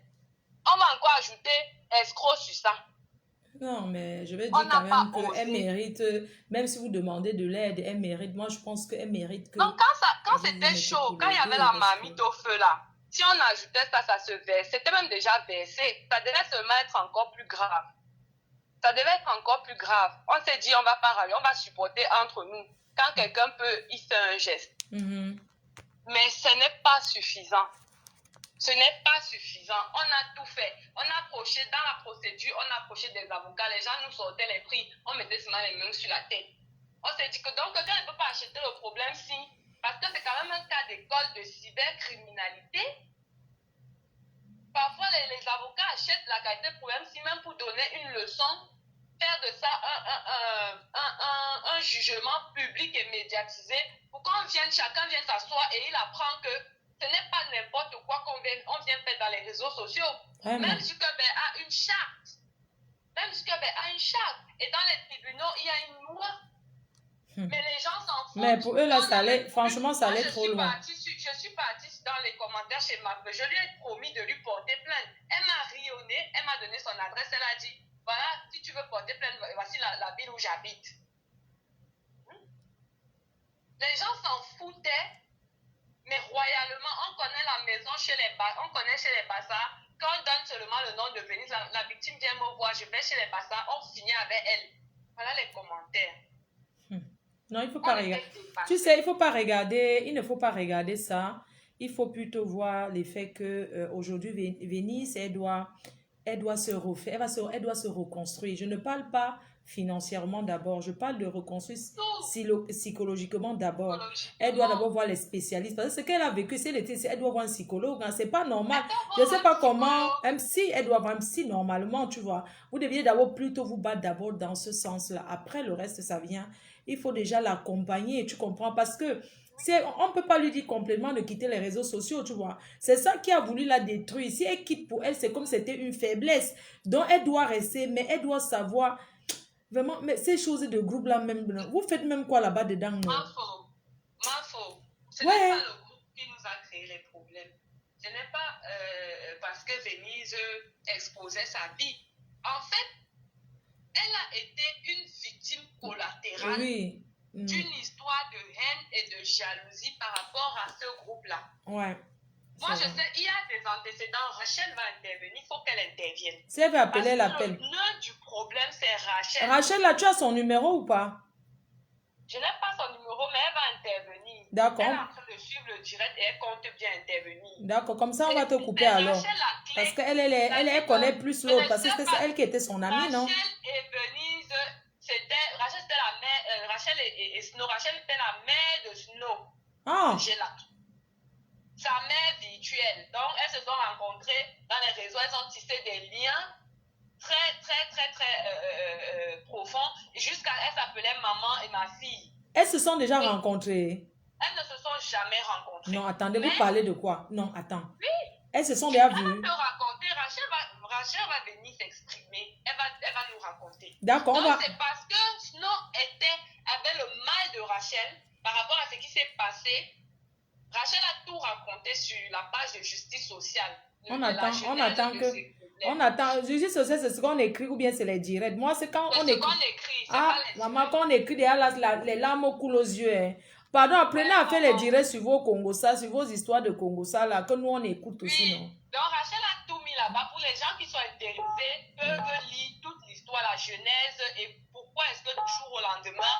On va encore ajouter escrocs sur ça. Non, mais je vais dire quand même qu'elle mérite, même si vous demandez de l'aide, elle mérite. Moi, je pense qu'elle mérite que... Donc, quand c'était chaud, quand il y avait la marmite au feu là, si on ajoutait ça, ça se verse. C'était même déjà versé. Ça devait seulement être encore plus grave. Ça devait être encore plus grave. On s'est dit, on va pas râler, on va supporter entre nous. Quand quelqu'un peut, il fait un geste. Mais ce n'est pas suffisant. Ce n'est pas suffisant. On a tout fait. On a approché, dans la procédure, on a approché des avocats. Les gens nous sortaient les prix. On mettait seulement les mains sur la tête. On s'est dit que donc, quelqu'un ne peut pas acheter le problème si... Parce que c'est quand même un cas d'école de cybercriminalité. Parfois, les avocats achètent la qualité de problème si même pour donner une leçon, faire de ça un jugement public et médiatisé pour qu'on vienne, chacun vienne s'asseoir et il apprend que ce n'est pas n'importe quoi qu'on vient faire dans les réseaux sociaux. Même Zuckerberg a une charte. Même Zuckerberg a une charte. Et dans les tribunaux, il y a une loi. Mais les gens s'en foutent. Mais pour eux, là, ça allait, franchement, ça allait trop loin. Je suis partie dans les commentaires chez ma femme. Je lui ai promis de lui porter plainte. Elle m'a rayonné, elle m'a donné son adresse. Elle a dit, voilà, si tu veux porter plainte, voici la ville où j'habite. Les gens s'en foutaient, mais royalement, on connaît la maison on connaît chez les Bassards. Quand on donne seulement le nom de Venise, la victime vient me voir, je vais chez les Bassards, on finit avec elle. Voilà les commentaires. Non, il ne faut pas regarder. Tu sais, il faut pas regarder, il ne faut pas regarder ça. Il faut plutôt voir le fait que aujourd'hui Venise, elle doit se refaire, elle doit se reconstruire. Je ne parle pas financièrement d'abord, je parle de reconstruire psychologiquement d'abord. Elle doit d'abord voir les spécialistes. Parce que ce qu'elle a vécu, elle doit voir un psychologue. Hein, c'est pas normal. Je ne sais pas comment, même si elle doit voir un psy normalement, tu vois. Vous deviez d'abord plutôt vous battre d'abord dans ce sens-là. Après, le reste, ça vient. Il faut déjà l'accompagner, tu comprends? Parce que on ne peut pas lui dire complètement de quitter les réseaux sociaux, tu vois. C'est ça qui a voulu la détruire. Si elle quitte pour elle, c'est comme si c'était une faiblesse. Donc, elle doit rester, mais elle doit savoir... Vraiment, mais ces choses de groupe-là, même, vous faites même quoi là-bas dedans? Ma faute. Ce n'est pas le groupe qui nous a créé les problèmes. Ce n'est pas parce que Venise exposait sa vie. En fait, elle a été une victime collatérale d'une histoire de haine et de jalousie par rapport à ce groupe-là. Ouais. Moi, je sais, il y a des antécédents. Rachel va intervenir, il faut qu'elle intervienne. Si elle veut appeler, elle appelle. Le nœud du problème, c'est Rachel. Rachel, là, tu as son numéro ou pas? Je n'ai pas son numéro, mais elle va intervenir. D'accord. Elle est en train de suivre le direct et elle compte bien intervenir. D'accord, comme ça, on va te couper alors. Parce qu'elle connaît plus l'autre, parce que c'est elle qui était son amie, non? Rachel et Venise, Rachel était la mère, Rachel et Snow. Rachel était la mère de Snow. Ah. Sa mère virtuelle. Donc, elles se sont rencontrées dans les réseaux, elles ont tissé des liens très profonds, jusqu'à elles s'appelaient maman et ma fille. Elles se sont déjà rencontrées? Elles ne se sont jamais rencontrées. Non, attendez, vous parlez de quoi? Non, attends. Oui. Elles se sont déjà vues. Elle va te raconter, Rachel va venir s'exprimer. Elle va nous raconter. D'accord, Donc, c'est parce que Snow avait le mal de Rachel par rapport à ce qui s'est passé. Rachel a tout raconté sur la page de justice sociale. On attend. Justice sociale, c'est ce qu'on écrit ou bien c'est les directs? Moi, c'est quand on écrit. Ah, maman, quand on écrit, les larmes coulent aux yeux. Hein. Pardon, apprenez à faire les directs sur vos Congosa, sur vos histoires de Congosa, là, que nous, on écoute aussi, non? Donc, Rachel a tout mis là-bas. Pour les gens qui sont intéressés, peuvent lire toute l'histoire, la genèse et pourquoi est-ce que du jour au lendemain,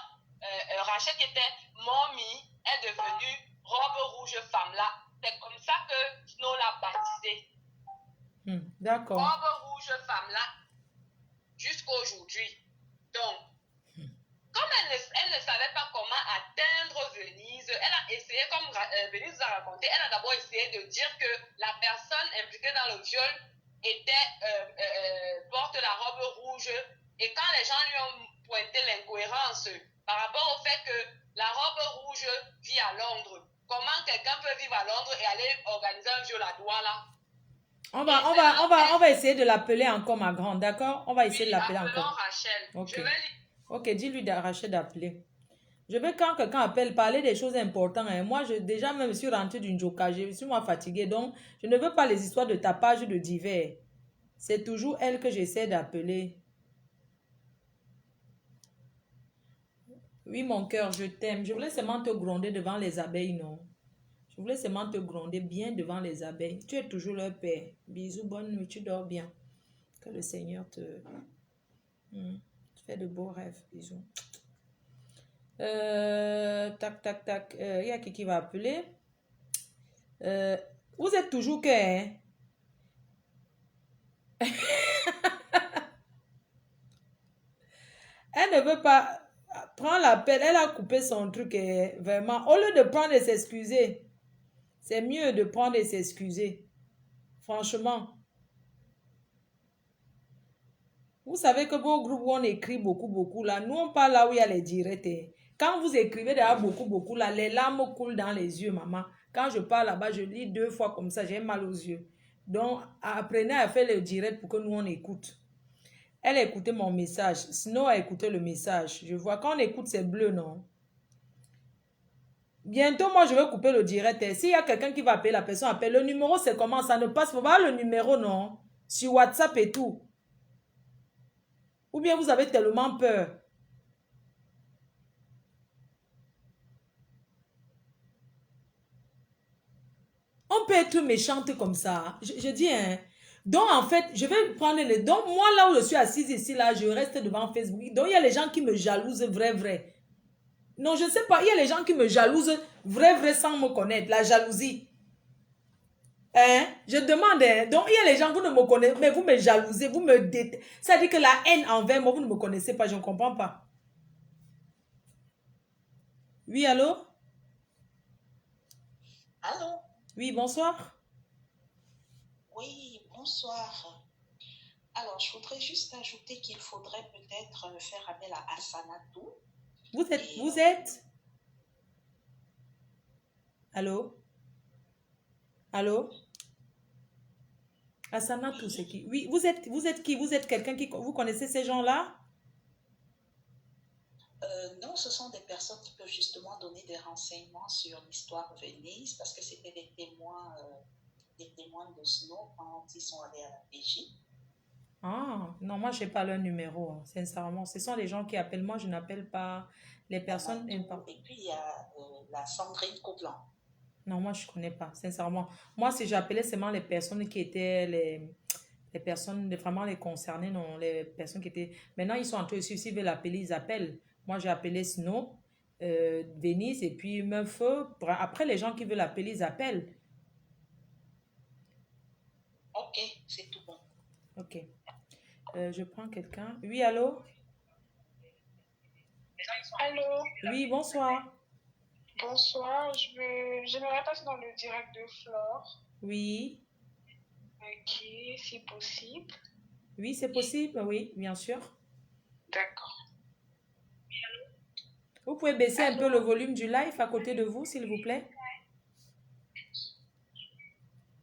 Rachel qui était momie est devenue robe rouge femme-là. C'est comme ça que Snow l'a baptisée. D'accord. Robe rouge femme-là jusqu'à aujourd'hui. Donc, comme elle ne savait pas comment atteindre Venise, elle a essayé, comme Venise nous a raconté, elle a d'abord essayé de dire que la personne impliquée dans le viol porte la robe rouge. Et quand les gens lui ont pointé l'incohérence par rapport au fait que la robe rouge vit à Londres, comment quelqu'un peut vivre à Londres et aller organiser un viol à Douala? On va essayer de l'appeler encore ma grande, d'accord? On va essayer de l'appeler encore. Rachel. Okay. Ok, dis-lui Rachel d'appeler. Je veux quand quelqu'un appelle parler des choses importantes. Hein. Moi, déjà même suis rentrée d'une joka, je suis moi fatiguée, donc je ne veux pas les histoires de tapage de divers. C'est toujours elle que j'essaie d'appeler. Oui, mon cœur, je t'aime. Je voulais seulement te gronder devant les abeilles, non? Je voulais seulement te gronder bien devant les abeilles. Tu es toujours leur père. Bisous, bonne nuit, tu dors bien. Que le Seigneur te fait de beaux rêves. Bisous. Tac, tac, tac. Il y a qui va appeler. Vous êtes toujours que, hein? Elle ne veut pas prendre l'appel. Elle a coupé son truc. Vraiment. Au lieu de prendre et s'excuser, c'est mieux de prendre et s'excuser. Franchement. Vous savez que vos groupes où on écrit beaucoup, là, nous on parle là où il y a les directs. Quand vous écrivez déjà beaucoup, là, les larmes coulent dans les yeux, maman. Quand je parle là-bas, je lis 2 fois comme ça, j'ai mal aux yeux. Donc, apprenez à faire le direct pour que nous on écoute. Elle a écouté mon message. Snow a écouté le message. Je vois, quand on écoute, c'est bleu, non? Bientôt, moi, je vais couper le direct. S'il y a quelqu'un qui va appeler, la personne appelle. Le numéro, c'est comment? Ça ne passe pas. Voir le numéro, non? Sur WhatsApp et tout. Ou bien vous avez tellement peur. On peut être méchante comme ça. Je dis, hein. Donc, en fait, je vais prendre les... Donc, moi, là où je suis assise ici, là, je reste devant Facebook. Donc, il y a les gens qui me jalousent, vrai. Non, je ne sais pas. Il y a les gens qui me jalousent, vrai, sans me connaître. La jalousie. Hein? Je demande, hein? Donc, il y a les gens, vous ne me connaissez, mais vous me jalousez, vous me détestez. Ça veut dire que la haine envers moi, vous ne me connaissez pas, je ne comprends pas. Oui, allô? Allô? Oui, bonsoir. Oui, bonsoir. Alors, je voudrais juste ajouter qu'il faudrait peut-être faire appel à Assanatou. Vous êtes? Allô? Allô? Assanatou, c'est qui? Oui, vous êtes qui? Vous êtes quelqu'un qui... Vous connaissez ces gens-là? Non, ce sont des personnes qui peuvent justement donner des renseignements sur l'histoire Venise parce que c'était des témoins de Snow quand ils sont allés à la PJ. Ah, non, moi, je n'ai pas leur numéro, hein, sincèrement. Ce sont les gens qui appellent. Moi, je n'appelle pas les personnes. Et puis, il y a la Sandrine Couplan. Non, moi, je ne connais pas, sincèrement. Moi, si j'appelais seulement les personnes qui étaient les personnes, vraiment les concernées, non, les personnes qui étaient... Maintenant, ils sont en train de suivre, s'ils veulent appeler, ils appellent. Moi, j'ai appelé Snow, Venise, et puis Meuf. Après, les gens qui veulent appeler, ils appellent. Ok, c'est tout bon. Ok. Je prends quelqu'un. Oui, allô? Allô? Oui, bonsoir. Bonsoir, j'aimerais passer dans le direct de Flore. Oui. Ok, si possible. Oui, c'est possible, oui, bien sûr. D'accord. Vous pouvez baisser un peu le volume du live à côté de vous, s'il vous plaît?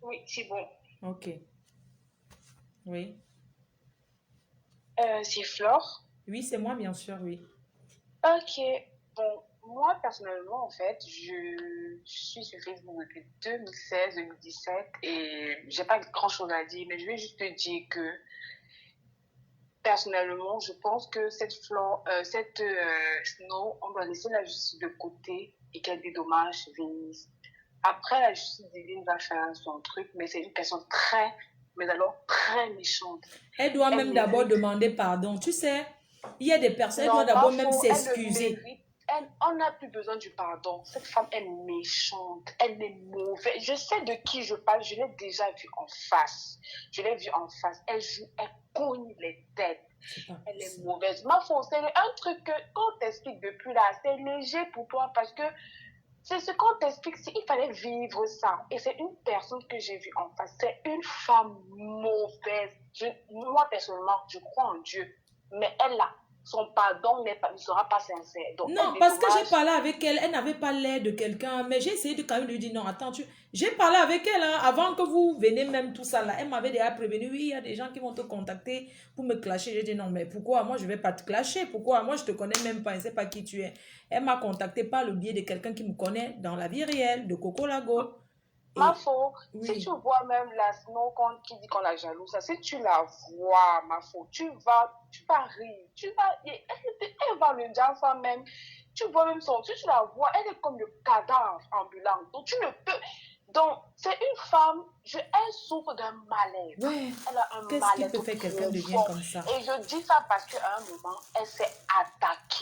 Oui, c'est bon. Ok. Oui. C'est Flore? Oui, c'est moi, bien sûr, oui. Ok. Bon, moi, personnellement, en fait, je suis sur Facebook depuis 2016-2017 et j'ai pas grand-chose à dire, mais je vais juste te dire que personnellement, je pense que cette Snow, on doit laisser la justice de côté et qu'elle dédommage Venise. Après, la justice divine va faire son truc, mais c'est une personne très méchante. Elle doit même d'abord demander pardon. Tu sais, il y a des personnes, elle doit d'abord même s'excuser. On n'a plus besoin du pardon. Cette femme est méchante, elle est mauvaise. Je sais de qui je parle, je l'ai déjà vue en face. Elle joue, elle cogne les têtes. Elle est mauvaise. Ma faute, c'est un truc que qu'on t'explique depuis là, c'est léger pour toi parce que c'est ce qu'on t'explique, il fallait vivre ça. Et c'est une personne que j'ai vue en face. C'est une femme mauvaise. Moi, personnellement, je crois en Dieu. Mais elle a son pardon ne sera pas sincère. Donc, non, parce que j'ai parlé avec elle, elle n'avait pas l'air de quelqu'un, mais j'ai essayé de quand même lui dire non, attends, j'ai parlé avec elle hein, avant que vous veniez même tout ça là. Elle m'avait déjà prévenu, oui, il y a des gens qui vont te contacter pour me clasher. J'ai dit non, mais pourquoi? Moi, je ne vais pas te clasher. Pourquoi? Moi, je ne te connais même pas, je ne sais pas qui tu es. Elle m'a contacté par le biais de quelqu'un qui me connaît dans la vie réelle, de Coco Lago. Ma faute, oui. Si tu vois même la Snow qui dit qu'on la jalouse, si tu la vois, tu vas rire, elle va le dire ça même. tu vois même si tu la vois, elle est comme le cadavre ambulant. Donc, tu ne peux... Donc, c'est une femme, elle souffre d'un malaise. Ouais. Elle a un Qu'est-ce qui malaise peut faire quelqu'un devenir comme ça? Et je dis ça parce qu'à un moment, elle s'est attaquée